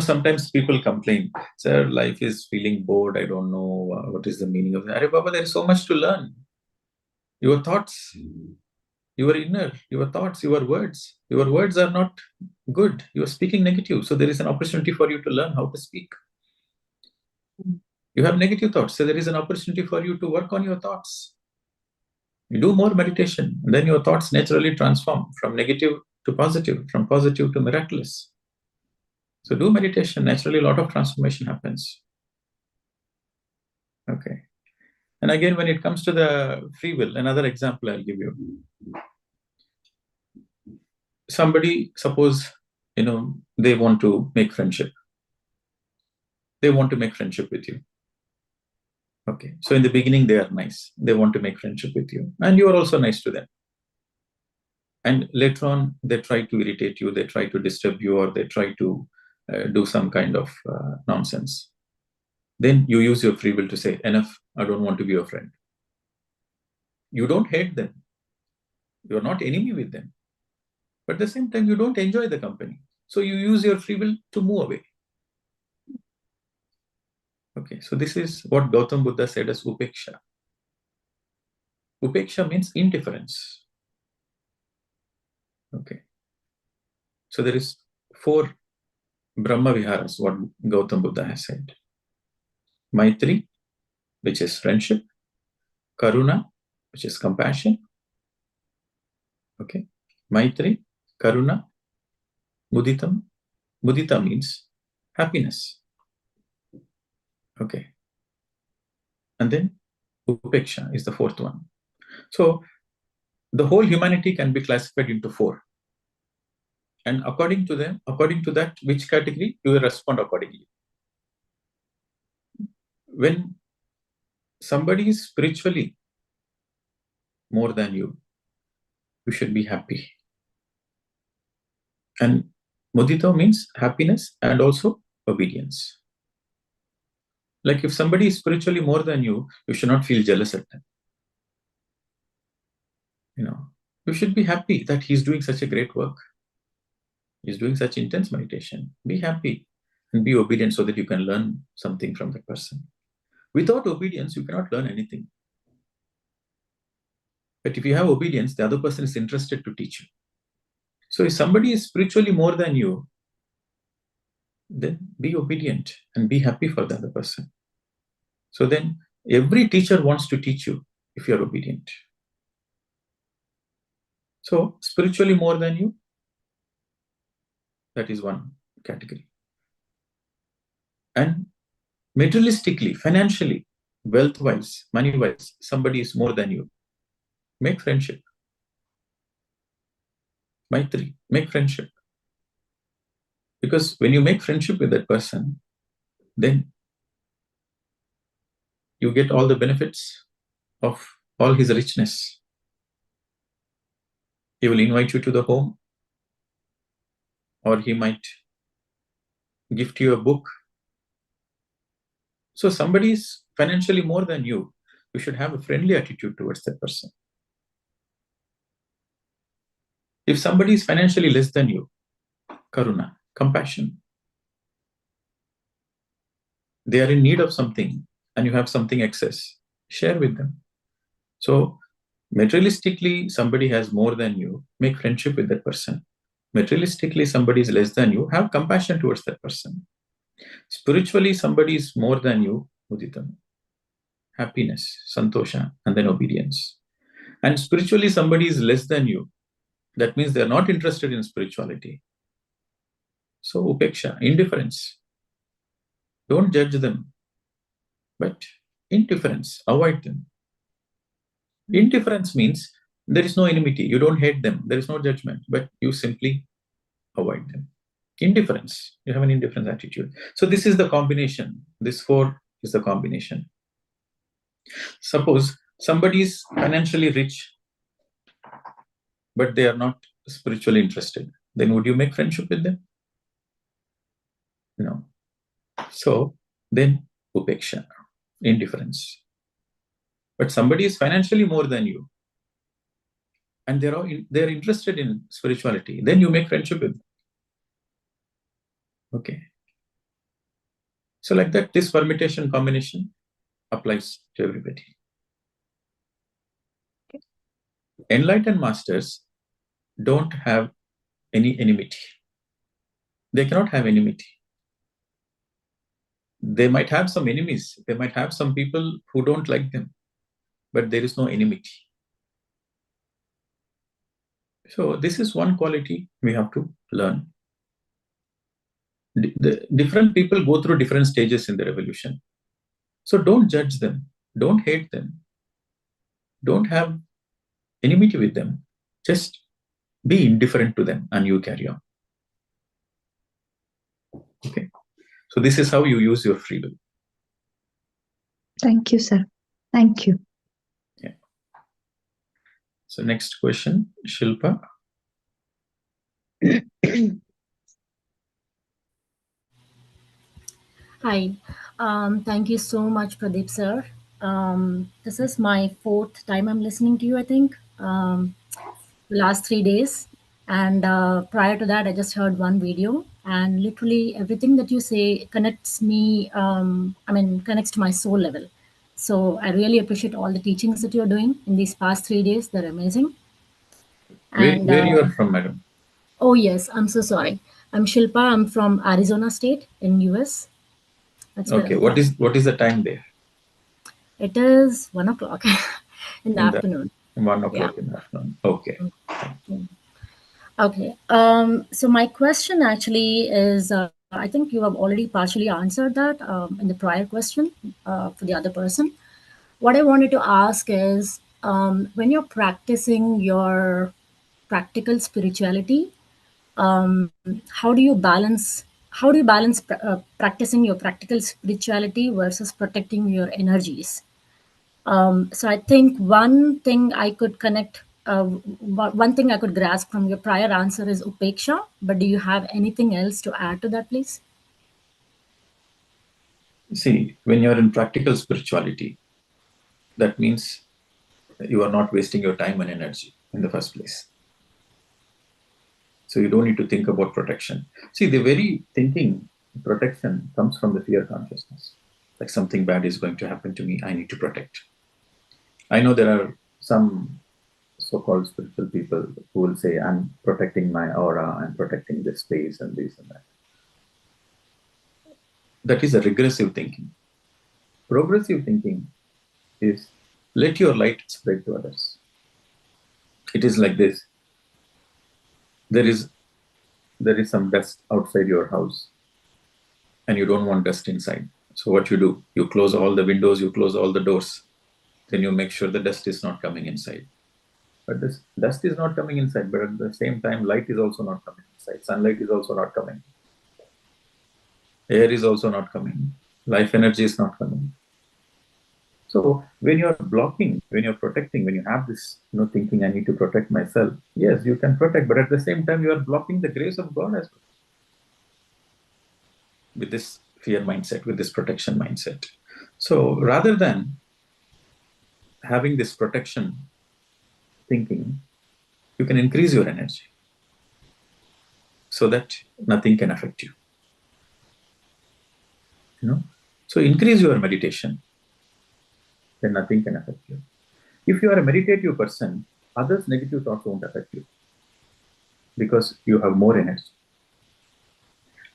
Sometimes people complain, sir, life is feeling bored. I don't know what is the meaning of that. Baba, there is so much to learn. Your thoughts, your inner, your thoughts, your words. Your words are not good. You are speaking negative. So there is an opportunity for you to learn how to speak. You have negative thoughts. So there is an opportunity for you to work on your thoughts. You do more meditation, and then your thoughts naturally transform from negative to positive, from positive to miraculous. So do meditation. Naturally, a lot of transformation happens. Okay. And again, when it comes to the free will, another example I'll give you. Somebody, suppose, they want to make friendship. They want to make friendship with you. Okay. So in the beginning, they are nice. They want to make friendship with you. And you are also nice to them. And later on, they try to irritate you. They try to disturb you, or they try to do some kind of nonsense. Then you use your free will to say, enough, I don't want to be your friend. You don't hate them. You're not enemy with them. But at the same time, you don't enjoy the company. So you use your free will to move away. Okay, so this is what Gautam Buddha said as upeksha. Upeksha means indifference. Okay. So there is 4 Brahma Viharas, what Gautam Buddha has said. Maitri, which is friendship. Karuna, which is compassion. Okay. Maitri, Karuna, Muditam. Mudita means happiness. Okay. And then upeksha is the 4th one. So the whole humanity can be classified into 4. And according to that, which category, you will respond accordingly. When somebody is spiritually more than you, you should be happy. And mudita means happiness and also obedience. Like if somebody is spiritually more than you, you should not feel jealous at them. You should be happy that he's doing such a great work. He's doing such intense meditation. Be happy and be obedient so that you can learn something from that person. Without obedience, you cannot learn anything. But if you have obedience, the other person is interested to teach you. So if somebody is spiritually more than you, then be obedient and be happy for the other person. So then every teacher wants to teach you if you're obedient. So spiritually more than you, that is one category. And materialistically, financially, wealth-wise, money-wise, somebody is more than you. Make friendship. Maitri, make friendship. Because when you make friendship with that person, then you get all the benefits of all his richness. He will invite you to the home, or he might gift you a book. So somebody is financially more than you, you should have a friendly attitude towards that person. If somebody is financially less than you, karuna, compassion. They are in need of something and you have something excess, share with them. So materialistically, somebody has more than you, make friendship with that person. Materialistically, somebody is less than you, have compassion towards that person. Spiritually, somebody is more than you, muditam, happiness, santosha, and then obedience. And spiritually, somebody is less than you. That means they are not interested in spirituality. So upeksha, indifference. Don't judge them, but indifference, avoid them. Indifference means there is no enmity. You don't hate them. There is no judgment, but you simply avoid them. Indifference. You have an indifference attitude. So this is the combination. This 4 is the combination. Suppose somebody is financially rich but they are not spiritually interested, then would you make friendship with them? No. So then upeksha, indifference. But somebody is financially more than you, and they're interested in spirituality, then you make friendship with them. Okay. So like that, this permutation combination applies to everybody. Okay. Enlightened masters don't have any enmity. They cannot have enmity. They might have some enemies. They might have some people who don't like them, but there is no enmity. So this is one quality we have to learn. The different people go through different stages in their evolution. So don't judge them. Don't hate them. Don't have enmity with them. Just be indifferent to them and you carry on. Okay. So this is how you use your free will. Thank you, sir. Thank you. Yeah. So next question, Shilpa. Hi. Thank you so much, Pradeep sir. This is my fourth time I'm listening to you, I think, the last 3 days. And prior to that, I just heard one video, and literally everything that you say connects me, connects to my soul level. So I really appreciate all the teachings that you're doing in these past 3 days. They're amazing. And Where you are from, madam? oh, yes, I'm so sorry. I'm Shilpa. I'm from Arizona State in US. That's where Okay. I'm from. What is the time there? It is 1 o'clock in the In the afternoon. 1 Yeah. o'clock in the afternoon. Okay. Okay. So my question actually is, I think you have already partially answered that in the prior question for the other person. What I wanted to ask is, when you're practicing your practical spirituality, how do you balance? How do you balance practicing your practical spirituality versus protecting your energies? So I think one thing I could connect, one thing I could grasp from your prior answer is upeksha. But do you have anything else to add to that, please? See, when you're in practical spirituality, that means you are not wasting your time and energy in the first place. So you don't need to think about protection. See, the very thinking protection comes from the fear consciousness. Like something bad is going to happen to me, I need to protect. I know there are some so-called spiritual people who will say, I'm protecting my aura, I'm protecting this space and this and that. That is a regressive thinking. Progressive thinking is let your light spread to others. It is like this. There is some dust outside your house and you don't want dust inside. So what you do, you close all the windows, you close all the doors. Then you make sure the dust is not coming inside. But this dust is not coming inside, but at the same time, light is also not coming inside. Sunlight is also not coming. Air is also not coming. Life energy is not coming. So when you're blocking, when you're protecting, when you have this, thinking, I need to protect myself, yes, you can protect, but at the same time, you are blocking the grace of God as well. With this fear mindset, with this protection mindset. So rather than having this protection thinking, you can increase your energy so that nothing can affect you. So increase your meditation, then nothing can affect you. If you are a meditative person, others' negative thoughts won't affect you because you have more energy.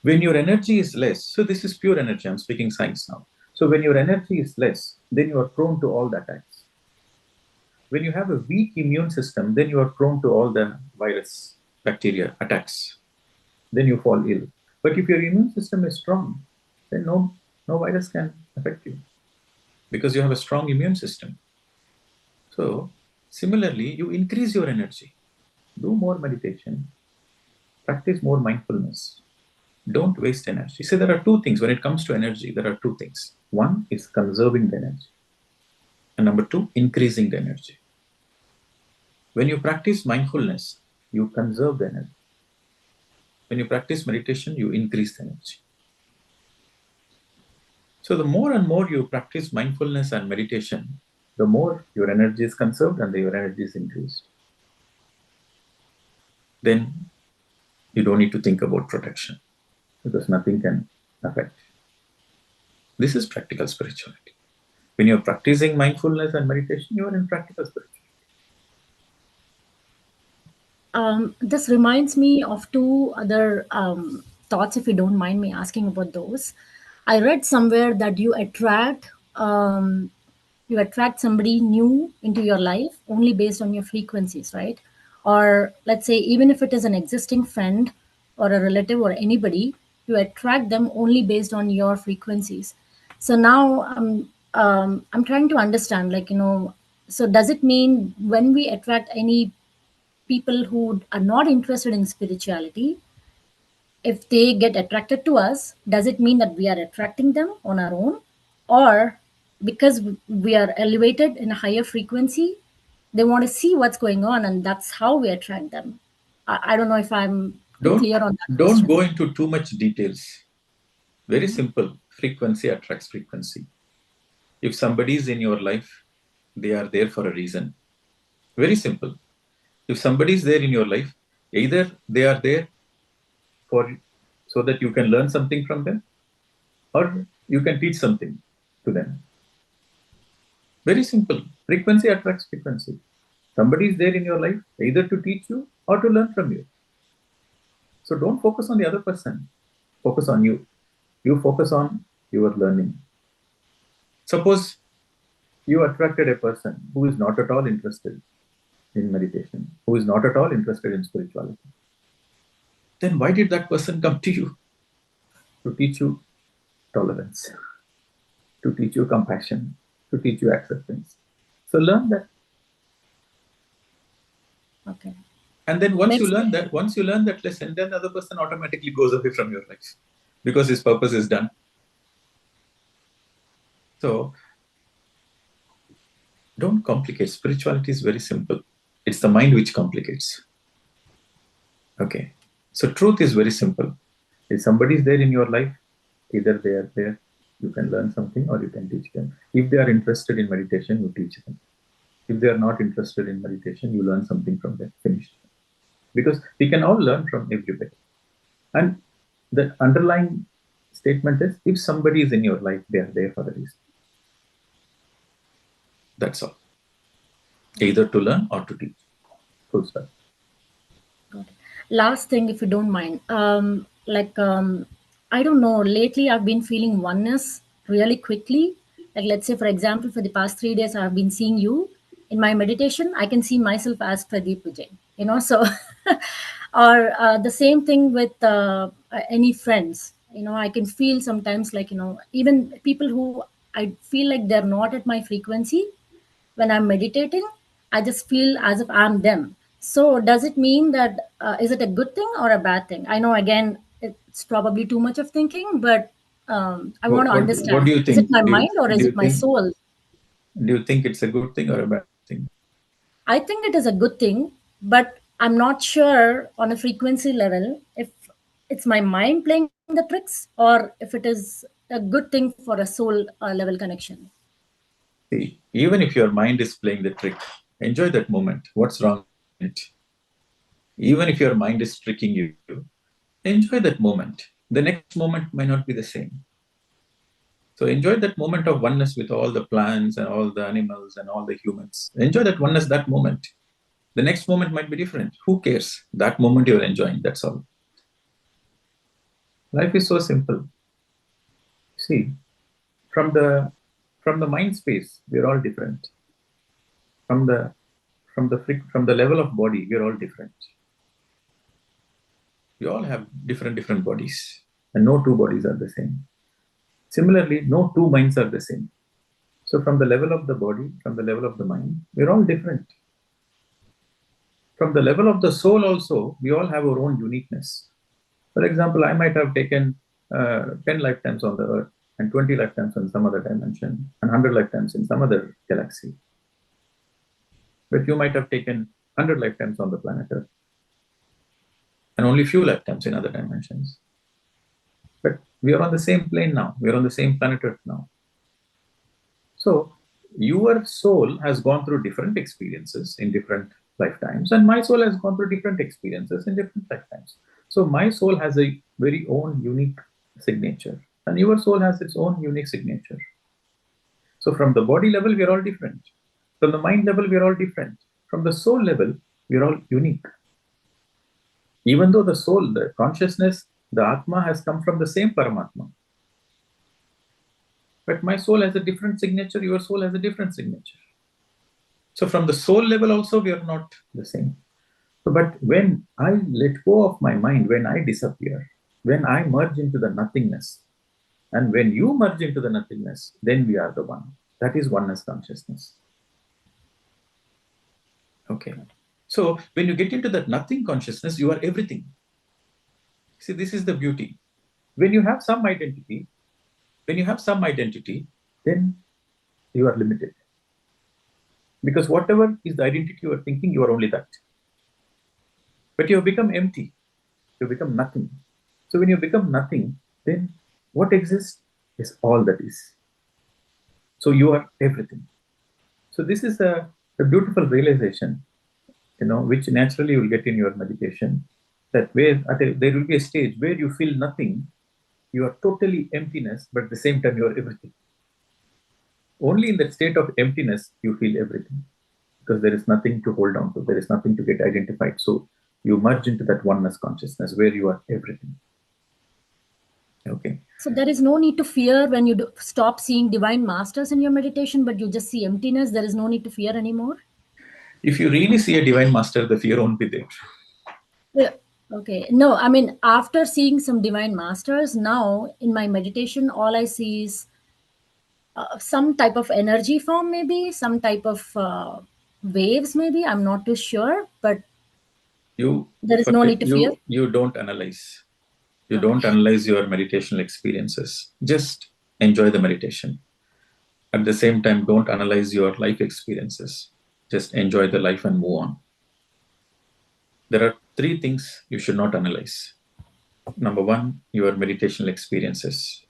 When your energy is less, so this is pure energy, I'm speaking science now. So when your energy is less, then you are prone to all the attacks. When you have a weak immune system, then you are prone to all the virus, bacteria attacks. Then you fall ill. But if your immune system is strong, then no virus can affect you because you have a strong immune system. So similarly, you increase your energy. Do more meditation. Practice more mindfulness. Don't waste energy. So there are two things. When it comes to energy, there are two things. One is conserving the energy. And number two, increasing the energy. When you practice mindfulness, you conserve the energy. When you practice meditation, you increase the energy. So the more and more you practice mindfulness and meditation, the more your energy is conserved and your energy is increased. Then you don't need to think about protection because nothing can affect. This is practical spirituality. When you're practicing mindfulness and meditation, you are in practical spirituality. This reminds me of two other thoughts, if you don't mind me asking about those. I read somewhere that you attract somebody new into your life only based on your frequencies, right? Or let's say, even if it is an existing friend or a relative or anybody, you attract them only based on your frequencies. So now I'm trying to understand, like, so does it mean when we attract any people who are not interested in spirituality, if they get attracted to us, does it mean that we are attracting them on our own? Or because we are elevated in a higher frequency, they want to see what's going on and that's how we attract them? I don't know if I'm Don't, clear on that don't question. go into too much details. Very simple. Frequency attracts frequency. If somebody is in your life, they are there for a reason. Very simple. If somebody is there in your life, either they are there for so that you can learn something from them, or you can teach something to them. Very simple. Frequency attracts frequency. Somebody is there in your life either to teach you or to learn from you. So don't focus on the other person. Focus on you. You focus on your learning. Suppose you attracted a person who is not at all interested in meditation, who is not at all interested in spirituality. Then why did that person come to you? To teach you tolerance, to teach you compassion, to teach you acceptance. So learn that. Okay. And then once you learn that lesson, then the other person automatically goes away from your life because his purpose is done. So don't complicate. Spirituality is very simple. It's the mind which complicates. Okay. So truth is very simple. If somebody is there in your life, either they are there, you can learn something or you can teach them. If they are interested in meditation, you teach them. If they are not interested in meditation, you learn something from them. Finished. Because we can all learn from everybody. And the underlying statement is, if somebody is in your life, they are there for a reason. That's all. Either to learn or to teach. Full stop. Got it. Last thing, if you don't mind, I don't know. Lately, I've been feeling oneness really quickly. Like, let's say, for example, for the past 3 days, I've been seeing you in my meditation. I can see myself as Pradeep Vijay. So, or the same thing with any friends. I can feel sometimes, like, even people who I feel like they're not at my frequency, when I'm meditating, I just feel as if I'm them. So, does it mean that is it a good thing or a bad thing? I know, again, it's probably too much of thinking, but I want to What understand. do you Is it think? my mind or Do is you it my think soul? do you think it's a good thing or a bad thing? I think it is a good thing, but I'm not sure on a frequency level if it's my mind playing the tricks or if it is a good thing for a soul level connection. See, even if your mind is playing the trick, enjoy that moment. What's wrong in it? Even if your mind is tricking you, enjoy that moment. The next moment might not be the same. So enjoy that moment of oneness with all the plants and all the animals and all the humans. Enjoy that oneness, that moment. The next moment might be different. Who cares? That moment you're enjoying, that's all. Life is so simple. See, from the mind space, we're all different. From the level of body, we're all different. We all have different bodies, and no two bodies are the same. Similarly, no two minds are the same. So from the level of the body, from the level of the mind, we're all different. From the level of the soul also, we all have our own uniqueness. For example, I might have taken 10 lifetimes on the earth and 20 lifetimes in some other dimension and 100 lifetimes in some other galaxy. But you might have taken 100 lifetimes on the planet Earth, and only few lifetimes in other dimensions. But we are on the same plane now. We are on the same planet Earth now. So your soul has gone through different experiences in different lifetimes, and my soul has gone through different experiences in different lifetimes. So my soul has a very own unique signature, and your soul has its own unique signature. So from the body level, we are all different. From the mind level, we are all different. From the soul level, we are all unique. Even though the soul, the consciousness, the Atma has come from the same Paramatma. But my soul has a different signature, your soul has a different signature. So from the soul level also, we are not the same. So, but when I let go of my mind, when I disappear, when I merge into the nothingness, and when you merge into the nothingness, then we are the one. That is oneness consciousness. Okay. So when you get into that nothing consciousness, you are everything. See, this is the beauty. When you have some identity, then you are limited. Because whatever is the identity you are thinking, you are only that. But you have become empty. You become nothing. So when you become nothing, then what exists is all that is. So you are everything. So this is a beautiful realization, which naturally you will get in your meditation. That there will be a stage where you feel nothing, you are totally emptiness, but at the same time you are everything. Only in that state of emptiness you feel everything, because there is nothing to hold on to, there is nothing to get identified. So you merge into that oneness consciousness where you are everything. Okay. So there is no need to fear when you stop seeing divine masters in your meditation, but you just see emptiness. There is no need to fear anymore. If you really see a divine master, the fear won't be there. Yeah. Okay. No, I mean, after seeing some divine masters, now in my meditation, all I see is some type of energy form, maybe some type of waves, maybe. I'm not too sure, but there is no need to fear. You don't analyze. You don't analyze your meditational experiences. Just enjoy the meditation. At the same time, don't analyze your life experiences. Just enjoy the life and move on. There are 3 things you should not analyze. Number 1, your meditational experiences.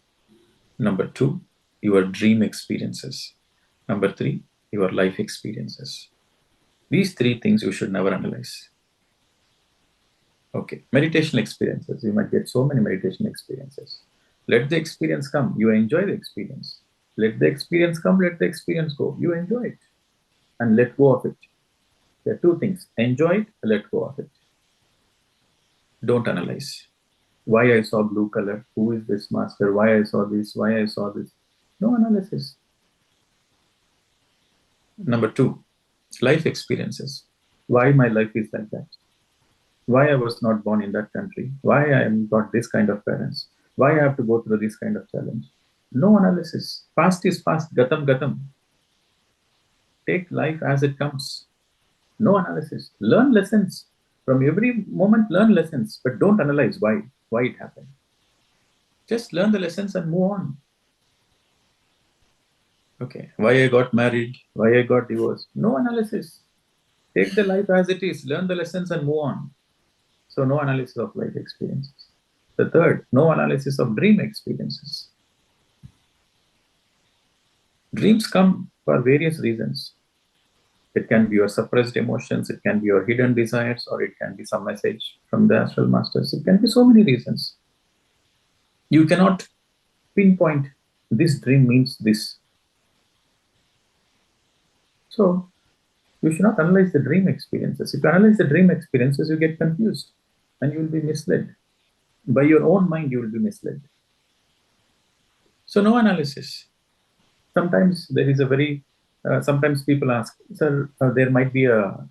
Number 2, your dream experiences. Number 3, your life experiences. These 3 things you should never analyze. Okay, meditation experiences. You might get so many meditation experiences. Let the experience come. You enjoy the experience. Let the experience come, let the experience go. You enjoy it and let go of it. There are 2 things. Enjoy it, let go of it. Don't analyze. Why I saw blue color? Who is this master? Why I saw this? Why I saw this? No analysis. Number 2, life experiences. Why my life is like that? Why I was not born in that country? Why I am got this kind of parents? Why I have to go through this kind of challenge? No analysis. Past is past. Gatam gatam. Take life as it comes. No analysis. Learn lessons. From every moment, learn lessons, but don't analyze why it happened. Just learn the lessons and move on. Okay. Why I got married? Why I got divorced? No analysis. Take the life as it is. Learn the lessons and move on. So no analysis of life experiences. The third, no analysis of dream experiences. Dreams come for various reasons. It can be your suppressed emotions, it can be your hidden desires, or it can be some message from the astral masters. It can be so many reasons. You cannot pinpoint this dream means this. So you should not analyze the dream experiences. If you analyze the dream experiences, you get confused and you will be misled. By your own mind, you will be misled. So no analysis. Sometimes there is a very sometimes people ask, sir, there might be a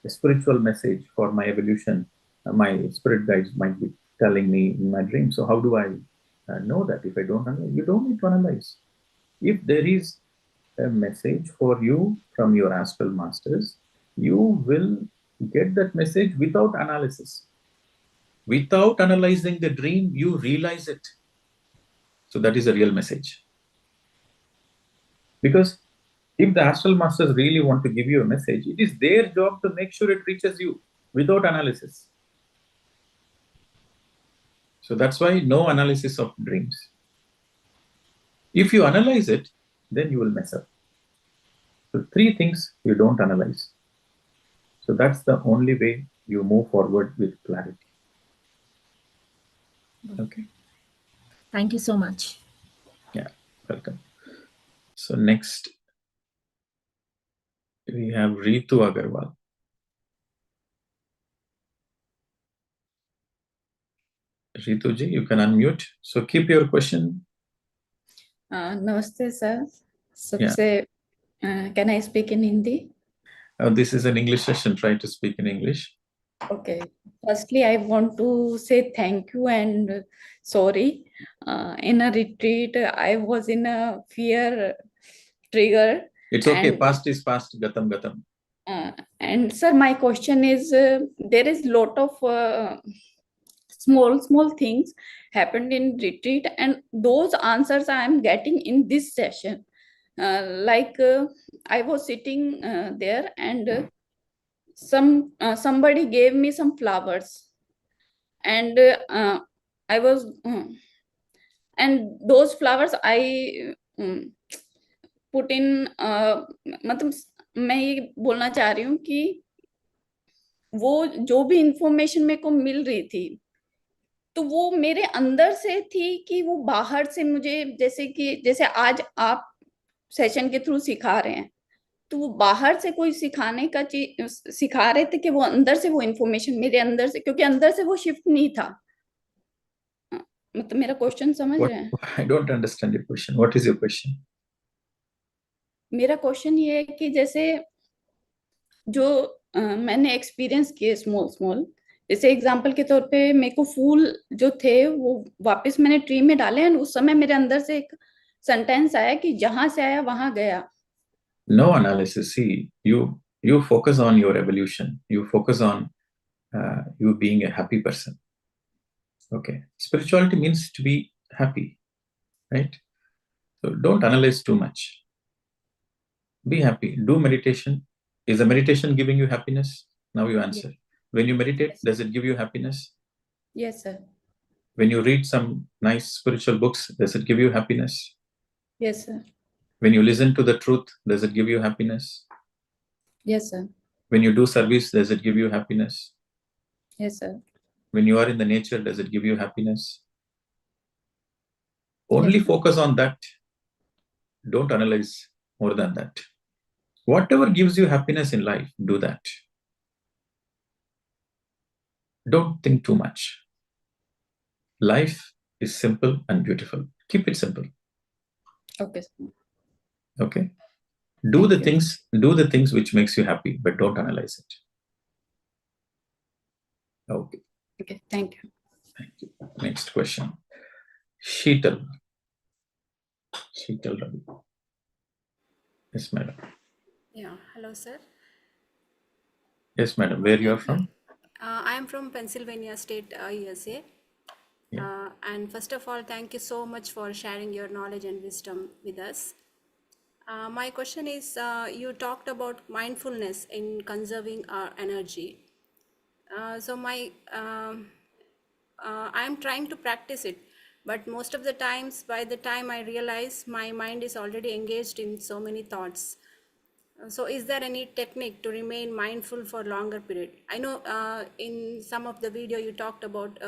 spiritual message for my evolution. My spirit guides might be telling me in my dream. So how do I know that if I don't analyze? You don't need to analyze. If there is a message for you from your astral masters, you will get that message without analysis. Without analyzing the dream, you realize it. So that is a real message. Because If the astral masters really want to give you a message, it is their job to make sure it reaches you without analysis. So that's why no analysis of dreams. If you analyze it, then you will mess up. So 3 things you don't analyze. So that's the only way you move forward with clarity. Okay. Thank you so much. Yeah, welcome. So next, we have Ritu Agarwal. Rituji, you can unmute. So keep your question. Namaste, sir. Sabse, can I speak in Hindi? This is an English session. Try to speak in English. Okay. Firstly, I want to say thank you and sorry. In a retreat, I was in a fear trigger. It's okay. Past is past. Gatam gatam. And sir, my question is, there is lot of small things happened in retreat, and those answers I am getting in this session. I was sitting there, and somebody gave me some flowers, and I was and those flowers I put in मतलब मैं ये बोलना चाह रही हूँ कि वो जो भी इंफॉर्मेशन मेरे को मिल रही थी, तो वो मेरे अंदर से थी कि वो बाहर से मुझे जैसे आज आप सेशन के थ्रू सिखा रहे हैं, तो वो बाहर से कोई सिखाने का चीज सिखा रहे थे कि वो अंदर से वो इंफॉर्मेशन मेरे अंदर से, क्योंकि अंदर से वो शिफ्ट नहीं था. मतलब मेरा क्वेश्चन समझ रहे हैं? I don't understand your question. What is your question? मेरा क्वेश्चन ये है कि जैसे जो मैंने एक्सपीरियंस किए स्मॉल, जैसे एग्जांपल के तौर पे मेरे को फूल जो थे वो वापस मैंने ट्री में डाले, एंड उस समय मेरे अंदर से एक सेंटेंस आया कि जहां से आया वहां गया. No analysis. See, you focus on your evolution. You focus on you being a happy person. Okay. Spirituality means to be happy, right? So don't analyze too much. Be happy. Do meditation. Is the meditation giving you happiness? Now you answer. Yes. When you meditate, yes, does it give you happiness? Yes, sir. When you read some nice spiritual books, does it give you happiness? Yes, sir. When you listen to the truth, does it give you happiness? Yes, sir. When you do service, does it give you happiness? Yes, sir. When you are in the nature, does it give you happiness? Only Yes, focus on that. Don't analyze more than that. Whatever gives you happiness in life, do that. Don't think too much. Life is simple and beautiful. Keep it simple. Okay, sir. Okay. Do the things which makes you happy, but don't analyze it. Okay. Okay, thank you. Thank you. Next question. Sheetal Ravi. Yes, madam. Yeah, hello, sir. Yes, madam. Where you are from? I am from Pennsylvania State, USA. Yeah. And first of all, thank you so much for sharing your knowledge and wisdom with us. My question is, you talked about mindfulness in conserving our energy. I'm trying to practice it, but most of the times, by the time I realize, my mind is already engaged in so many thoughts. So is there any technique to remain mindful for longer period? I know in some of the video you talked about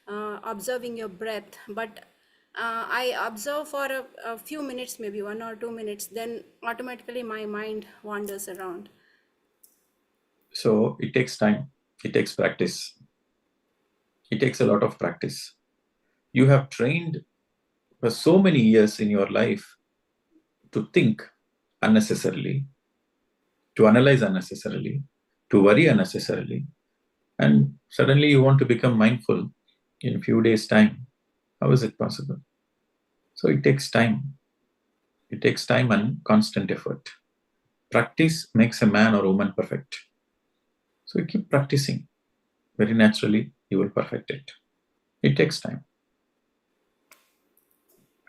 observing your breath, but I observe for a few minutes, maybe 1 or 2 minutes, then automatically my mind wanders around. So it takes time. It takes practice. It takes a lot of practice. You have trained for so many years in your life to think unnecessarily, to analyze unnecessarily, to worry unnecessarily, and suddenly you want to become mindful in a few days' time. How is it possible? So it takes time. It takes time and constant effort. Practice makes a man or woman perfect. So you keep practicing. Very naturally, you will perfect it. It takes time.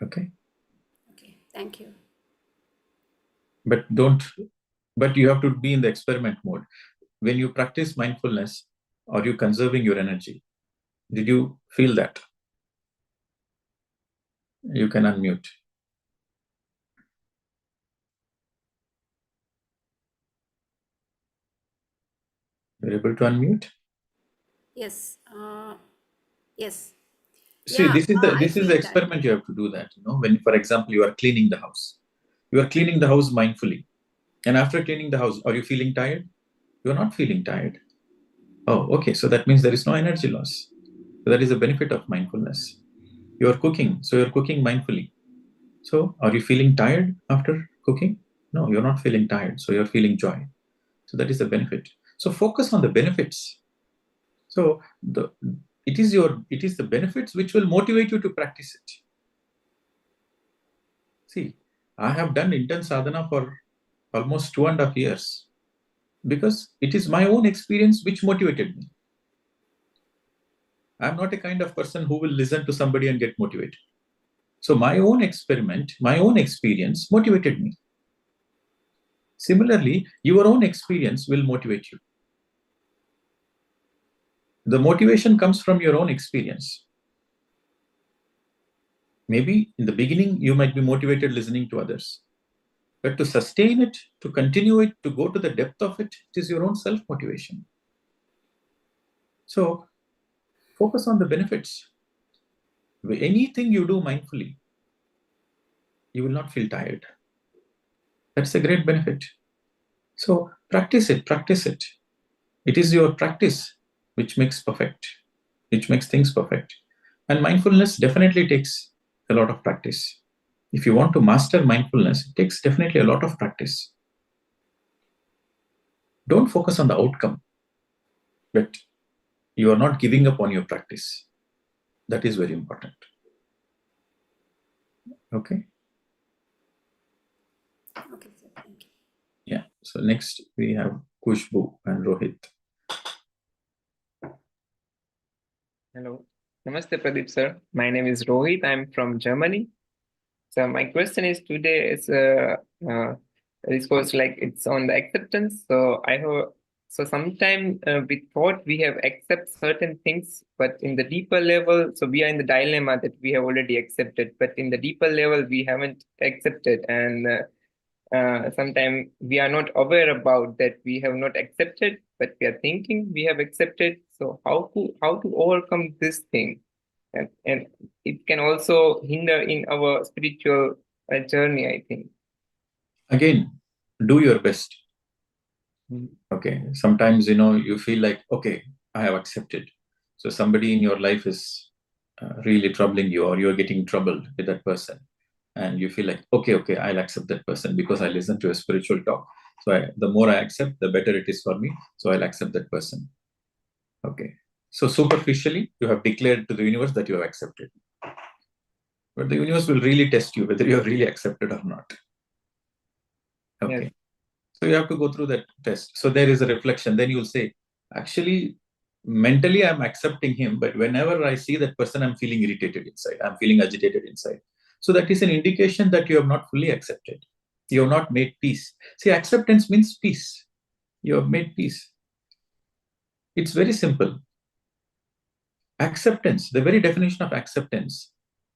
Okay? Okay, thank you. But you have to be in the experiment mode. When you practice mindfulness, are you conserving your energy? Did you feel that? You can unmute. You're able to unmute? Yes. Yes. See, Yeah, this is I the feel that. experiment you have to do that. When, for example, you are cleaning the house. You are cleaning the house mindfully. And after cleaning the house, are you feeling tired? You are not feeling tired. Oh, okay. So that means there is no energy loss. So that is the benefit of mindfulness. You are cooking. So you're cooking mindfully. So are you feeling tired after cooking? No, you're not feeling tired. So you're feeling joy. So that is the benefit. So focus on the benefits. So it is the benefits which will motivate you to practice it. See, I have done intense sadhana for almost 2.5 years because it is my own experience which motivated me. I'm not a kind of person who will listen to somebody and get motivated. So my own experiment, my own experience motivated me. Similarly, your own experience will motivate you. The motivation comes from your own experience. Maybe in the beginning, you might be motivated listening to others. But to sustain it, to continue it, to go to the depth of it, it is your own self-motivation. So focus on the benefits. Anything you do mindfully, you will not feel tired. That's a great benefit. So practice it, practice it. It is your practice which makes perfect, which makes things perfect. And mindfulness definitely takes a lot of practice. If you want to master mindfulness, it takes definitely a lot of practice. Don't focus on the outcome, but you are not giving up on your practice. That is very important. Okay? Okay, sir. Thank you. Yeah. So next we have Kushbu and Rohit. Hello. Namaste, Pradeep sir. My name is Rohit. I'm from Germany. So my question is today is this was like it's on the acceptance. So sometime we thought we have accept certain things, but in the deeper level, so we are in the dilemma that we have already accepted, but in the deeper level we haven't accepted, and sometimes we are not aware about that we have not accepted, but we are thinking we have accepted. So how to overcome this thing, and it can also hinder in our spiritual journey, I think. Again, do your best. Okay. Sometimes, you feel like, okay, I have accepted. So somebody in your life is really troubling you, or you're getting troubled with that person. And you feel like, okay, I'll accept that person because I listen to a spiritual talk. So the more I accept, the better it is for me. So I'll accept that person. Okay. So superficially, you have declared to the universe that you have accepted. But the universe will really test you whether you have really accepted or not. Okay. Yes. So you have to go through that test. So there is a reflection. Then you'll say, actually, mentally, I'm accepting him. But whenever I see that person, I'm feeling irritated inside. I'm feeling agitated inside. So that is an indication that you have not fully accepted. You have not made peace. See, acceptance means peace. You have made peace. It's very simple. Acceptance, the very definition of acceptance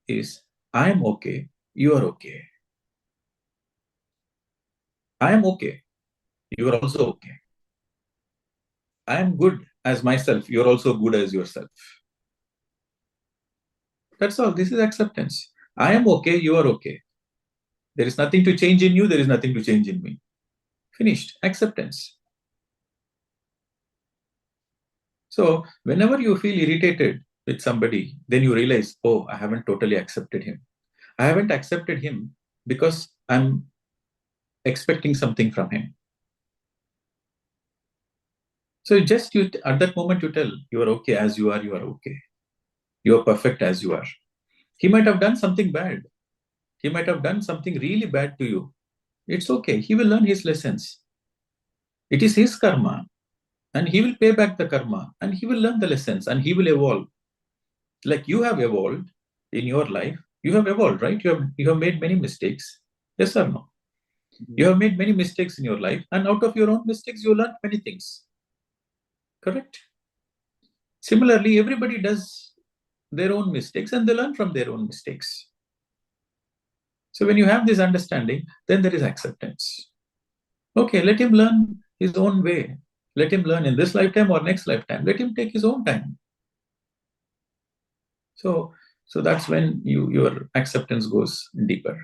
is, I am okay, you are okay. I am okay, you are also okay. I am good as myself, you are also good as yourself. That's all. This is acceptance. I am okay, you are okay. There is nothing to change in you, there is nothing to change in me. Finished. Acceptance. So whenever you feel irritated with somebody, then you realize, oh, I haven't totally accepted him. I haven't accepted him because I'm expecting something from him. So just at that moment you tell, you are okay as you are okay. You are perfect as you are. He might have done something bad. He might have done something really bad to you. It's okay. He will learn his lessons. It is his karma. And he will pay back the karma. And he will learn the lessons. And he will evolve. Like you have evolved in your life. You have evolved, right? You have made many mistakes. Yes or no? You have made many mistakes in your life, and out of your own mistakes, you learn many things. Correct? Similarly, everybody does their own mistakes and they learn from their own mistakes. So when you have this understanding, then there is acceptance. Okay, let him learn his own way. Let him learn in this lifetime or next lifetime. Let him take his own time. So that's when your acceptance goes deeper.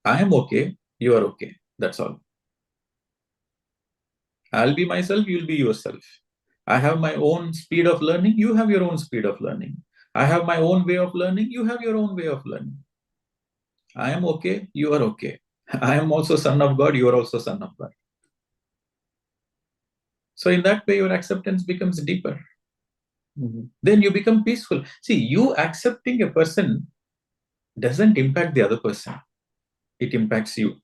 I am okay, you are okay. That's all. I'll be myself, you'll be yourself. I have my own speed of learning, you have your own speed of learning. I have my own way of learning, you have your own way of learning. I am okay, you are okay. I am also son of God, you are also son of God. So in that way, your acceptance becomes deeper. Then you become peaceful. See, you accepting a person doesn't impact the other person. It impacts you.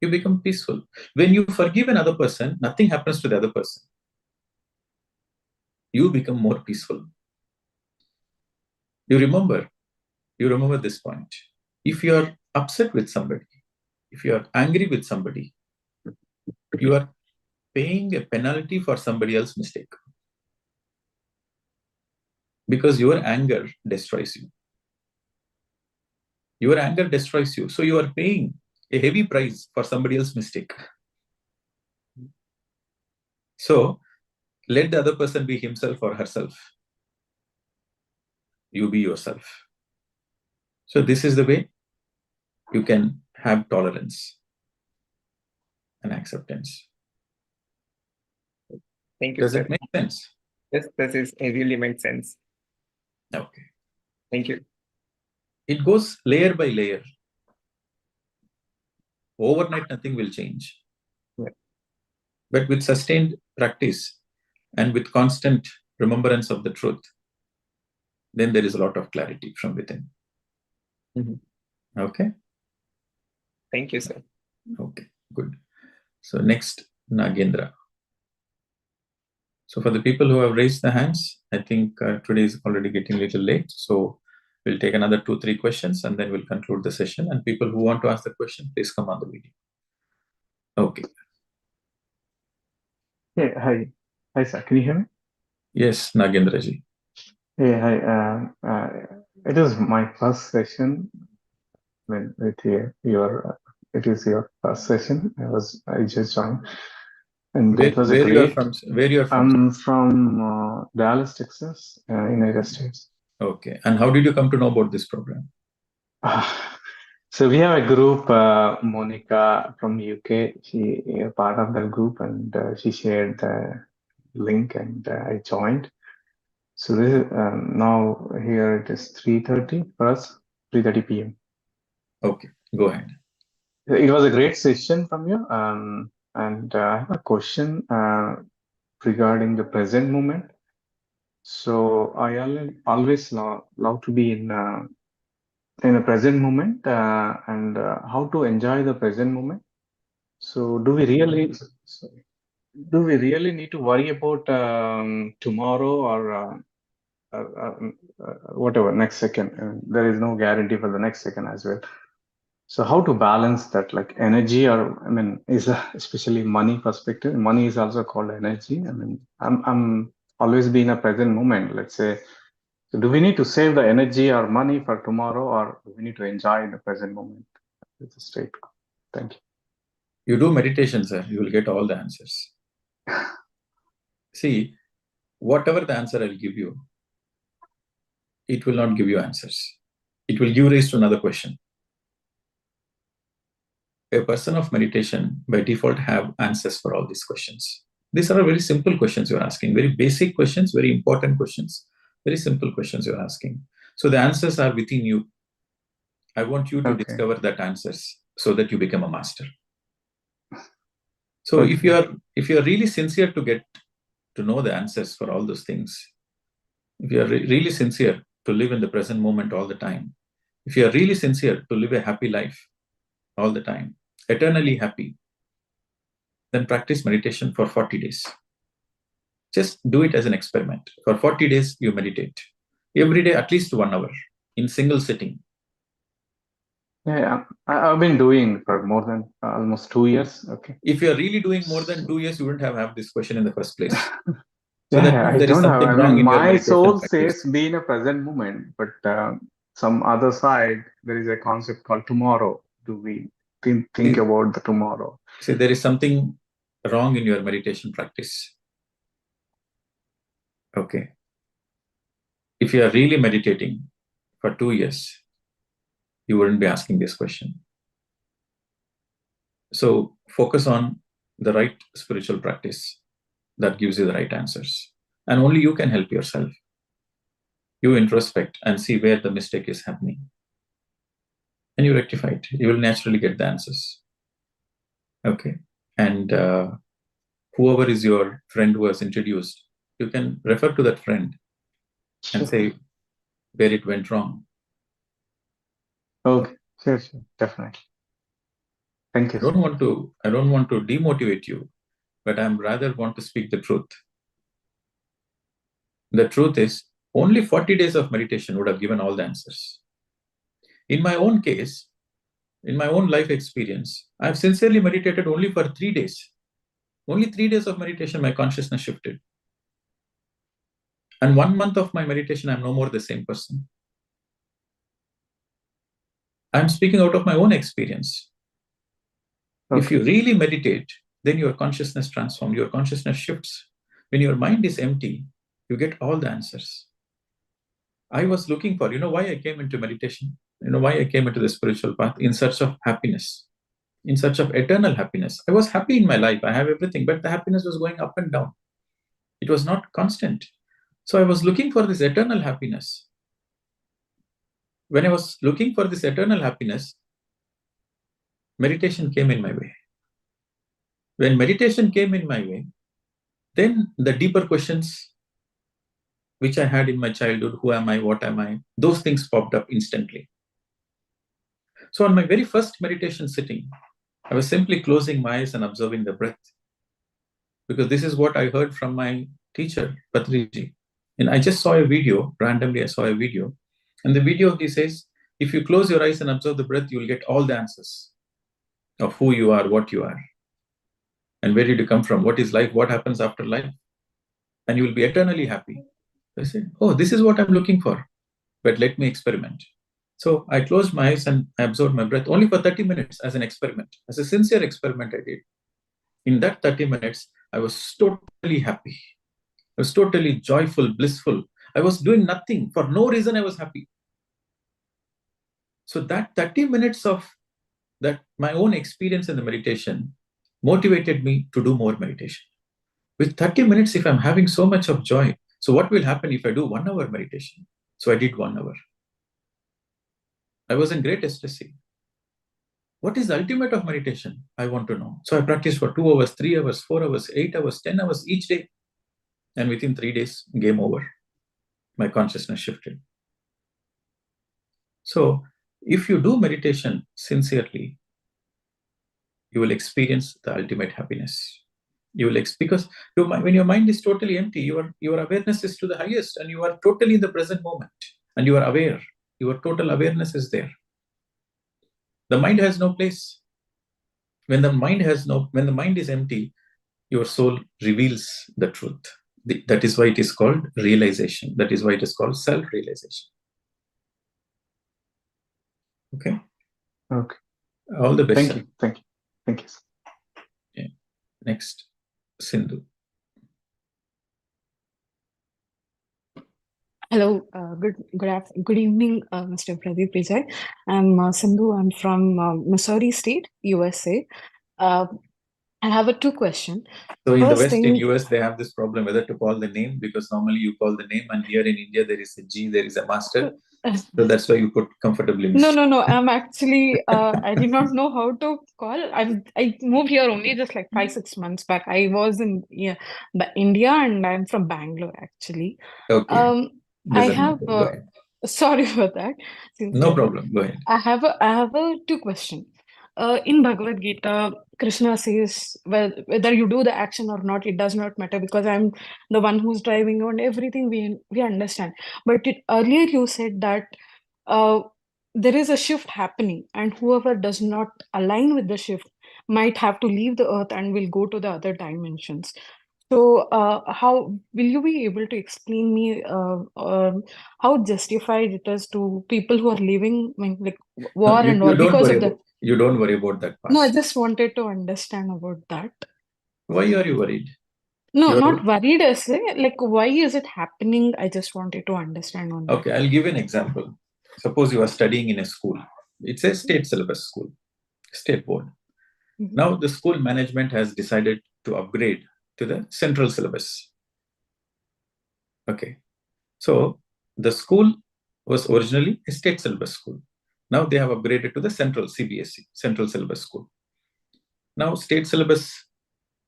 You become peaceful. When you forgive another person, nothing happens to the other person. You become more peaceful. You remember this point. If you are upset with somebody, if you are angry with somebody, you are paying a penalty for somebody else's mistake. Because your anger destroys you. Your anger destroys you. So you are paying a heavy price for somebody else's mistake. So let the other person be himself or herself. You be yourself. So this is the way you can have tolerance and acceptance. Thank you, Does sir. it make sense? Yes, it really makes sense. Okay. Thank you. It goes layer by layer. Overnight, nothing will change. Yeah. But with sustained practice and with constant remembrance of the truth, then there is a lot of clarity from within. Okay? Thank you, sir. Okay, good. So next, Nagendra. So for the people who have raised the hands, I think today is already getting a little late. So we'll take another 2-3 questions and then we'll conclude the session. And people who want to ask the question, please come on the video. Okay. Hey, hi. Hi, sir. Can you hear me? Yes, Nagendra ji. Hey, hi. It is my first session with your. It is your first session. I just joined, and it was a Where you are great. from? Where you are from? I'm from Dallas, Texas, United States. Okay. And how did you come to know about this program? So we have a group, Monica from UK. She is part of that group, and she shared the link, and I joined. So this is, now here it is 3:30 for us, 3:30 p.m. Okay, go ahead. It was a great session from you, and I have a question regarding the present moment. So I always love to be in the present moment and how to enjoy the present moment. So do we really need to worry about tomorrow or whatever next second? There is no guarantee for the next second as well. So how to balance that, like energy, or I mean, especially money perspective. Money is also called energy. I mean, I'm always be in a present moment. Let's say, so do we need to save the energy or money for tomorrow, or do we need to enjoy the present moment? It's a straight. Thank you. You do meditation, sir. You will get all the answers. See, whatever the answer I'll give you, it will not give you answers. It will give rise to another question. A person of meditation by default have answers for all these questions. These are very simple questions you're asking, very basic questions, very important questions, very simple questions you're asking. So the answers are within you. I want you to discover that answers so that you become a master. So if you are really sincere to get to know the answers for all those things, if you are really sincere to live in the present moment all the time, if you are really sincere to live a happy life all the time, eternally happy, then practice meditation for 40 days. Just do it as an experiment. For 40 days, you meditate. Every day, at least 1 hour in single sitting. Yeah, I've been doing for more than almost 2 years. Okay. If you are really doing more than 2 years, you wouldn't have this question in the first place. So Yeah, that yeah, means I there is don't have. something I wrong mean, in your my meditation soul practice. says be in a present moment, but some other side, there is a concept called tomorrow. Do we think about the tomorrow? See, there is something wrong in your meditation practice. Okay. If you are really meditating for 2 years, you wouldn't be asking this question. So focus on the right spiritual practice that gives you the right answers. And only you can help yourself. You introspect and see where the mistake is happening. And you rectify it. You will naturally get the answers. Okay. And whoever is your friend who has introduced, you can refer to that friend and say where it went wrong. Okay, sure, definitely. Thank you. I don't want to demotivate you, but I rather want to speak the truth. The truth is, only 40 days of meditation would have given all the answers. In my own case, in my own life experience, I've sincerely meditated only for 3 days. Only 3 days of meditation, my consciousness shifted. And 1 month of my meditation, I'm no more the same person. I'm speaking out of my own experience. Okay. If you really meditate, then your consciousness transforms, your consciousness shifts. When your mind is empty, you get all the answers. I was looking for, why I came into meditation, why I came into the spiritual path in search of happiness, in search of eternal happiness. I was happy in my life. I have everything, but the happiness was going up and down. It was not constant. So I was looking for this eternal happiness. When I was looking for this eternal happiness, meditation came in my way. When meditation came in my way, then the deeper questions which I had in my childhood, who am I, what am I, those things popped up instantly. So on my very first meditation sitting, I was simply closing my eyes and observing the breath. Because this is what I heard from my teacher, Patriji. And I just saw a video, randomly I saw a video. And the video, he says, if you close your eyes and observe the breath, you will get all the answers of who you are, what you are, and where did you come from, what is life, what happens after life. And you will be eternally happy. I said, oh, this is what I'm looking for, but let me experiment. So I closed my eyes and I observed my breath only for 30 minutes as an experiment, as a sincere experiment I did. In that 30 minutes, I was totally happy. I was totally joyful, blissful. I was doing nothing. For no reason, I was happy. So that 30 minutes of that my own experience in the meditation motivated me to do more meditation. With 30 minutes, if I'm having so much of joy, so what will happen if I do 1 hour meditation? So I did 1 hour. I was in great ecstasy. What is the ultimate of meditation? I want to know. So I practiced for 2 hours, 3 hours, 4 hours, 8 hours, 10 hours each day. And within 3 days, game over. My consciousness shifted. So if you do meditation sincerely, you will experience the ultimate happiness. You will because when your mind is totally empty, your awareness is to the highest, and you are totally in the present moment, and you are aware. Your total awareness is there. The mind has no place. When the mind is empty, your soul reveals the truth. That is why it is called realization. That is why it is called self-realization. Okay. Okay. All the best. Thank you. Yeah. Next, Sindhu. Hello, good evening, Mr. Pradeep Vijay. I'm Sindhu. I'm from Missouri State, USA. I have 2 questions. So in the West, in US, they have this problem whether to call the name, because normally you call the name, and here in India there is a G, there is a master. So that's why you put comfortably. No. I'm actually I did not know how to call. I moved here only just like 5-6 months back. I was in India, and I'm from Bangalore actually. Okay. I have sorry for that. No problem. Go ahead. I have 2 questions. In Bhagavad Gita, Krishna says, whether you do the action or not, it does not matter, because I'm the one who's driving on everything. We understand. But earlier you said that there is a shift happening, and whoever does not align with the shift might have to leave the earth and will go to the other dimensions. So, how will you be able to explain me how justified it is to people who are living, I mean, like No, war and all because of the? you don't worry about that No, I past. just wanted to understand about that. Why are you worried? No, You're not worried as like why is it happening? I just wanted to understand on that. Okay, I'll give you an example. Suppose you are studying in a school. It's a state syllabus school, state board. Mhm. Now the school management has decided to upgrade to the central syllabus. Okay. So the school was originally a state syllabus school. Now they have upgraded to the central CBSE, central syllabus school. Now state syllabus,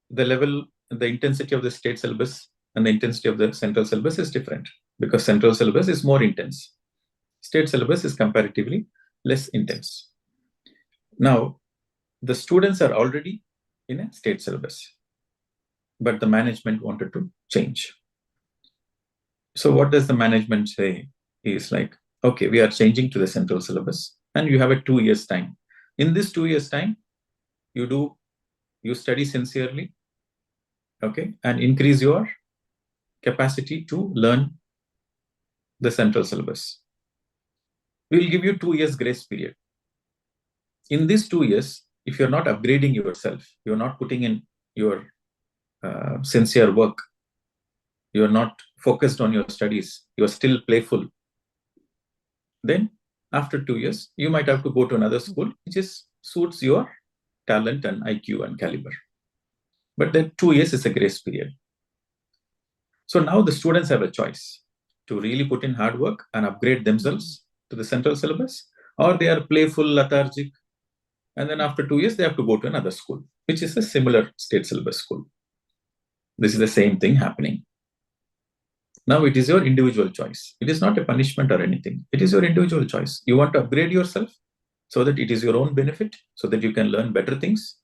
the level, the intensity of the state syllabus and the intensity of the central syllabus is different because central syllabus is more intense. State syllabus is comparatively less intense. Now, the students are already in a state syllabus, but the management wanted to change. So what does the management say? Is like, okay, we are changing to the central syllabus and you have a 2 years time. In this 2 years time, you study sincerely, okay, and increase your capacity to learn the central syllabus. We will give you 2 years grace period. In these 2 years, if you're not upgrading yourself, you're not putting in your sincere work, you're not focused on your studies, you're still playful, then after 2 years, you might have to go to another school which suits your talent and IQ and caliber. But then 2 years is a grace period. So now the students have a choice to really put in hard work and upgrade themselves to the central syllabus, or they are playful, lethargic, and then after 2 years, they have to go to another school, which is a similar state syllabus school. This is the same thing happening. Now it is your individual choice. It is not a punishment or anything. It is your individual choice. You want to upgrade yourself so that it is your own benefit, so that you can learn better things,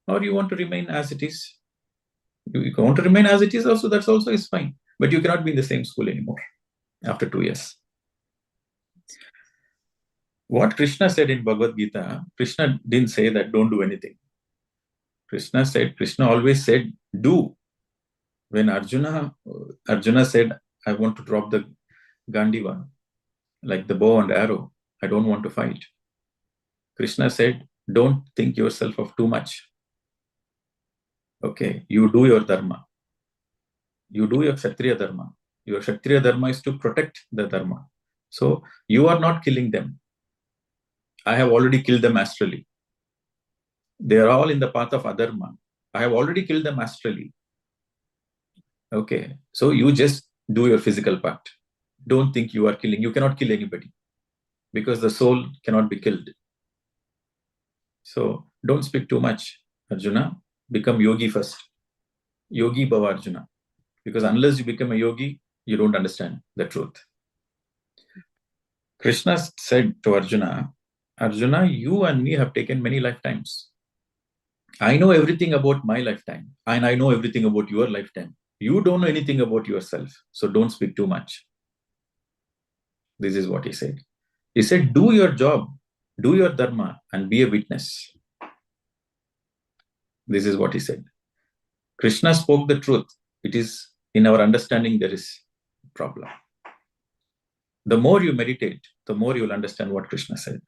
or you want to remain as it is. You want to remain as it is also, that's also is fine. But you cannot be in the same school anymore after 2 years. What Krishna said in Bhagavad Gita, Krishna didn't say that don't do anything. Krishna always said, do. When Arjuna said, I want to drop the Gandiva, like the bow and arrow, I don't want to fight. Krishna said, don't think yourself of too much. Okay, you do your dharma. You do your Kshatriya dharma. Your Kshatriya dharma is to protect the dharma. So you are not killing them. I have already killed them astrally. They are all in the path of adharma. I have already killed them astrally. Okay, so you just do your physical part. Don't think you are killing. You cannot kill anybody because the soul cannot be killed. So don't speak too much, Arjuna. Become yogi first. Yogi Bhava Arjuna. Because unless you become a yogi, you don't understand the truth. Krishna said to Arjuna, Arjuna, you and me have taken many lifetimes. I know everything about my lifetime, and I know everything about your lifetime. You don't know anything about yourself, so don't speak too much. This is what he said. He said, do your job, do your dharma, and be a witness. This is what he said. Krishna spoke the truth. It is in our understanding there is a problem. The more you meditate, the more you will understand what Krishna said.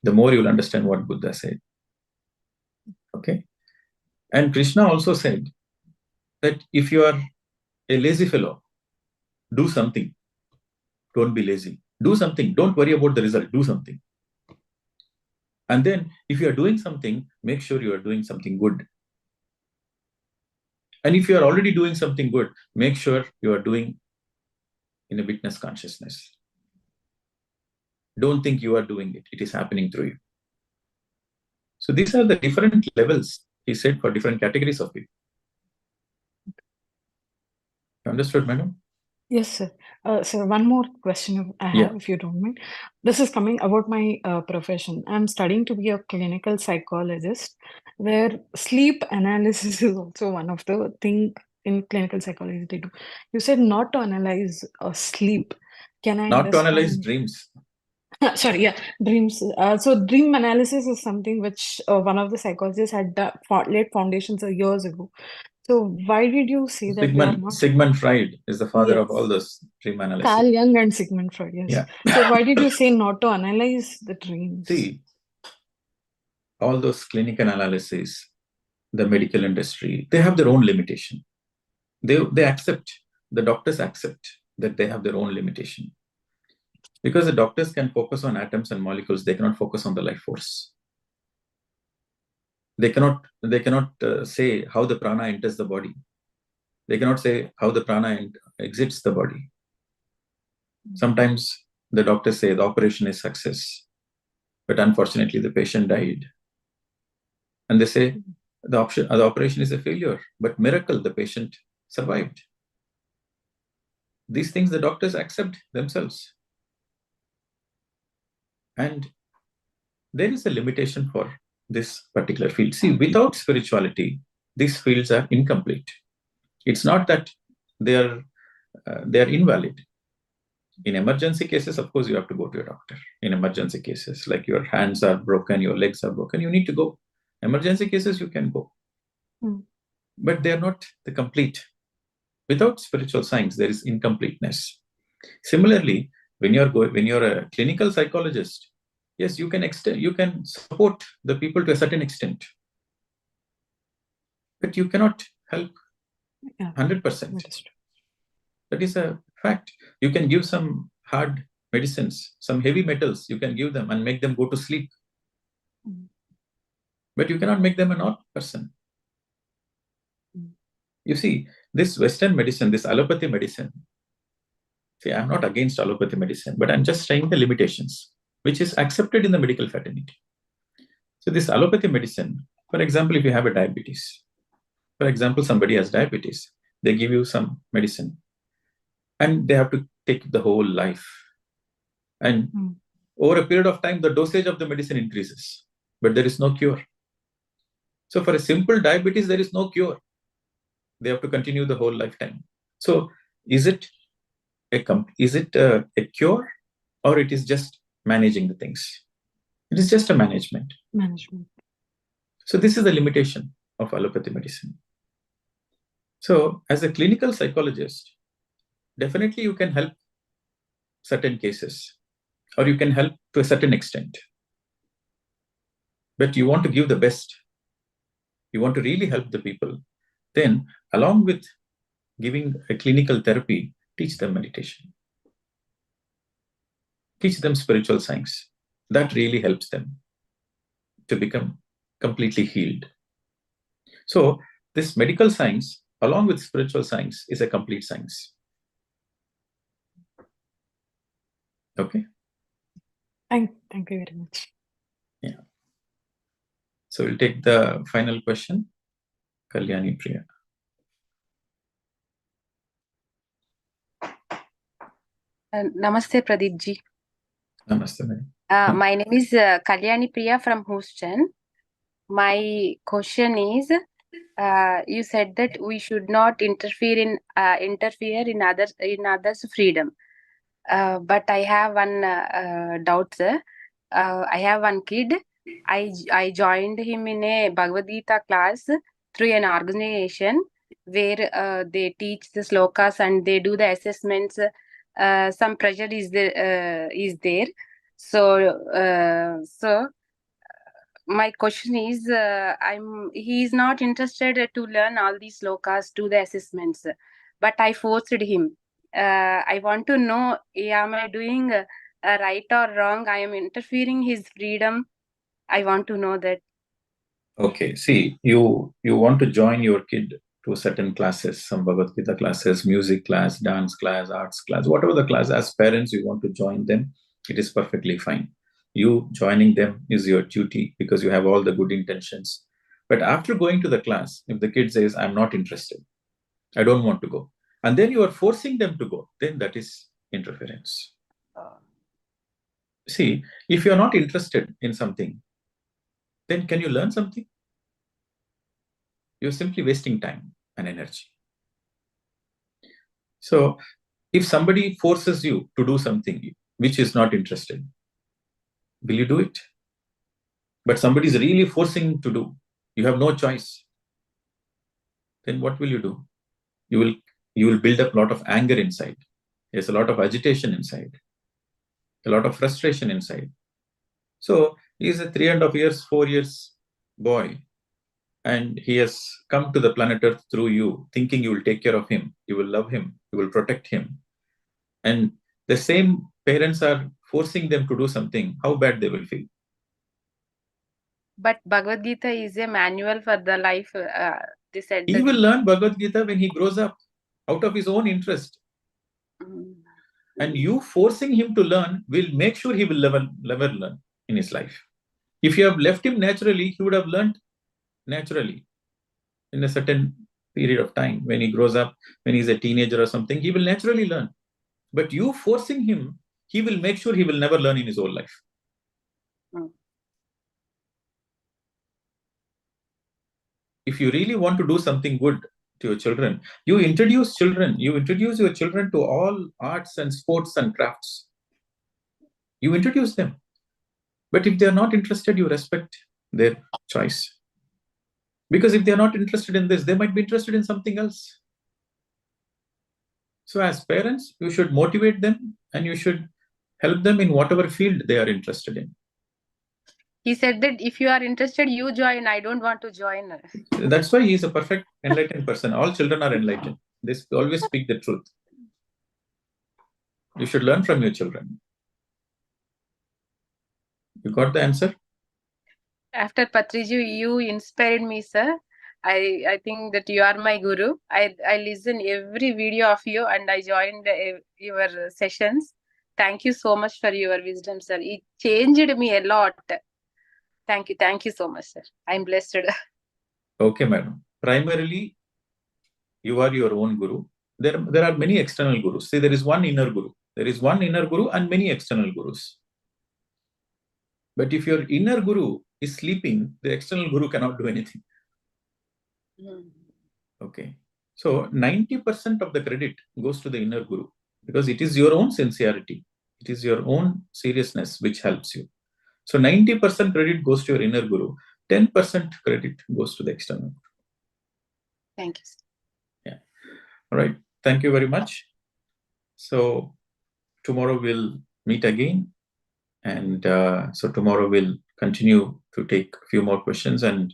The more you will understand what Buddha said. Okay? And Krishna also said that if you are a lazy fellow, do something. Don't be lazy. Do something. Don't worry about the result. Do something. And then if you are doing something, make sure you are doing something good. And if you are already doing something good, make sure you are doing in a witness consciousness. Don't think you are doing it. It is happening through you. So these are the different levels, he said, for different categories of people. Understood, madam? Yes, sir. So one more question I have, if you don't mind. This is coming about my profession. I'm studying to be a clinical psychologist, where sleep analysis is also one of the thing in clinical psychology they do. You said not to analyze sleep. Can I Not to understand? analyze dreams. Sorry, yeah, dreams. So dream analysis is something which one of the psychologists had laid foundations years ago. So why did you say that we are not? Sigmund Freud is the father of Yes. all those dream analysis. Carl Jung and Sigmund Freud, yes. Yeah. So why did you say not to analyze the dreams? See, all those clinical analyses, the medical industry, they have their own limitation. They accept, the doctors accept that they have their own limitation. Because the doctors can focus on atoms and molecules, they cannot focus on the life force. They cannot say how the prana enters the body. They cannot say how the prana exits the body. Sometimes the doctors say the operation is success, but unfortunately the patient died. And they say the operation is a failure, but miracle, the patient survived. These things the doctors accept themselves. And there is a limitation for this particular field. See, without spirituality, these fields are incomplete. It's not that they are invalid. In emergency cases, of course, you have to go to your doctor. In emergency cases, like your hands are broken, your legs are broken, you need to go. Emergency cases, you can go. But they are not the complete. Without spiritual science, there is incompleteness. Similarly, when you're a clinical psychologist, yes, you can support the people to a certain extent, but you cannot help 100%. That is a fact. You can give some hard medicines, some heavy metals, you can give them and make them go to sleep. But you cannot make them a normal person. You see, this Western medicine, this allopathy medicine, see, I'm not against allopathy medicine, but I'm just saying the limitations, which is accepted in the medical fraternity. So this allopathy medicine, for example, if you have a diabetes, for example, somebody has diabetes, they give you some medicine and they have to take the whole life. And over a period of time, the dosage of the medicine increases, but there is no cure. So for a simple diabetes, there is no cure. They have to continue the whole lifetime. So is it a cure, or it is just managing the things? It is just a management. So this is the limitation of allopathy medicine. So as a clinical psychologist, definitely you can help certain cases, or you can help to a certain extent. But you want to give the best. You want to really help the people. Then, along with giving a clinical therapy, teach them meditation. Teach them spiritual science. That really helps them to become completely healed. So, this medical science, along with spiritual science, is a complete science. Okay? Thank you very much. Yeah. So, we'll take the final question. Kalyani Priya. Namaste, Pradeep ji. Namaste. My name is Kalyani Priya from Houston. My question is, you said that we should not interfere in others' freedom. But I have one doubt, sir. I have one kid. I joined him in a Bhagavad Gita class through an organization where they teach the slokas and they do the assessments. Some pressure is there. So my question is, he is not interested to learn all these slokas, do the assessments, but I forced him. I want to know, am I doing right or wrong? I am interfering his freedom. I want to know that. Okay, see, you want to join your kid to certain classes, some Bhagavad Gita classes, music class, dance class, arts class, whatever the class. As parents, you want to join them, it is perfectly fine. You joining them is your duty because you have all the good intentions. But after going to the class, if the kid says, I'm not interested, I don't want to go, and then you are forcing them to go, then that is interference. See, if you're not interested in something, then can you learn something? You're simply wasting time and energy. So if somebody forces you to do something which is not interested, Will you do it? But somebody is really forcing to do. You have no choice. Then what will you do? You will build up a lot of anger inside. There's a lot of agitation inside, a lot of frustration inside. So he's a 3.5 years, 4 years boy, and he has come to the planet Earth through you, thinking you will take care of him, you will love him, you will protect him. And the same parents are forcing them to do something, how bad they will feel. But Bhagavad Gita is a manual for the life. They said He will learn Bhagavad Gita when he grows up, out of his own interest. And you forcing him to learn will make sure he will never learn in his life. If you have left him naturally, he would have learned naturally in a certain period of time. When he grows up, when he's a teenager or something, he will naturally learn. But you forcing him, he will make sure he will never learn in his whole life. If you really want to do something good to your children, you introduce your children to all arts and sports and crafts. You introduce them. But if they are not interested, you respect their choice. Because if they are not interested in this, they might be interested in something else. So as parents, you should motivate them and you should help them in whatever field they are interested in. He said that if you are interested, you join. I don't want to join. That's why he is a perfect enlightened person. All children are enlightened. They always speak the truth. You should learn from your children. You got the answer? After Patriji, you inspired me, sir. I think that you are my guru. I listen every video of you and I joined your sessions. Thank you so much for your wisdom, sir. It changed me a lot. Thank you so much, sir. I'm blessed. Okay, madam. Primarily, you are your own guru. There are many external gurus. See, there is one inner guru. There is one inner guru and many external gurus. But if your inner guru is sleeping, the external guru cannot do anything. Okay. So 90% of the credit goes to the inner guru because it is your own sincerity. It is your own seriousness which helps you. So 90% credit goes to your inner guru. 10% credit goes to the external. Thank you. Yeah. All right. Thank you very much. So tomorrow we'll meet again. And so tomorrow we'll continue to take a few more questions and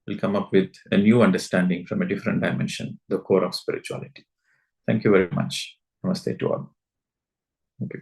we'll come up with a new understanding from a different dimension, the core of spirituality. Thank you very much. Namaste to all. Okay.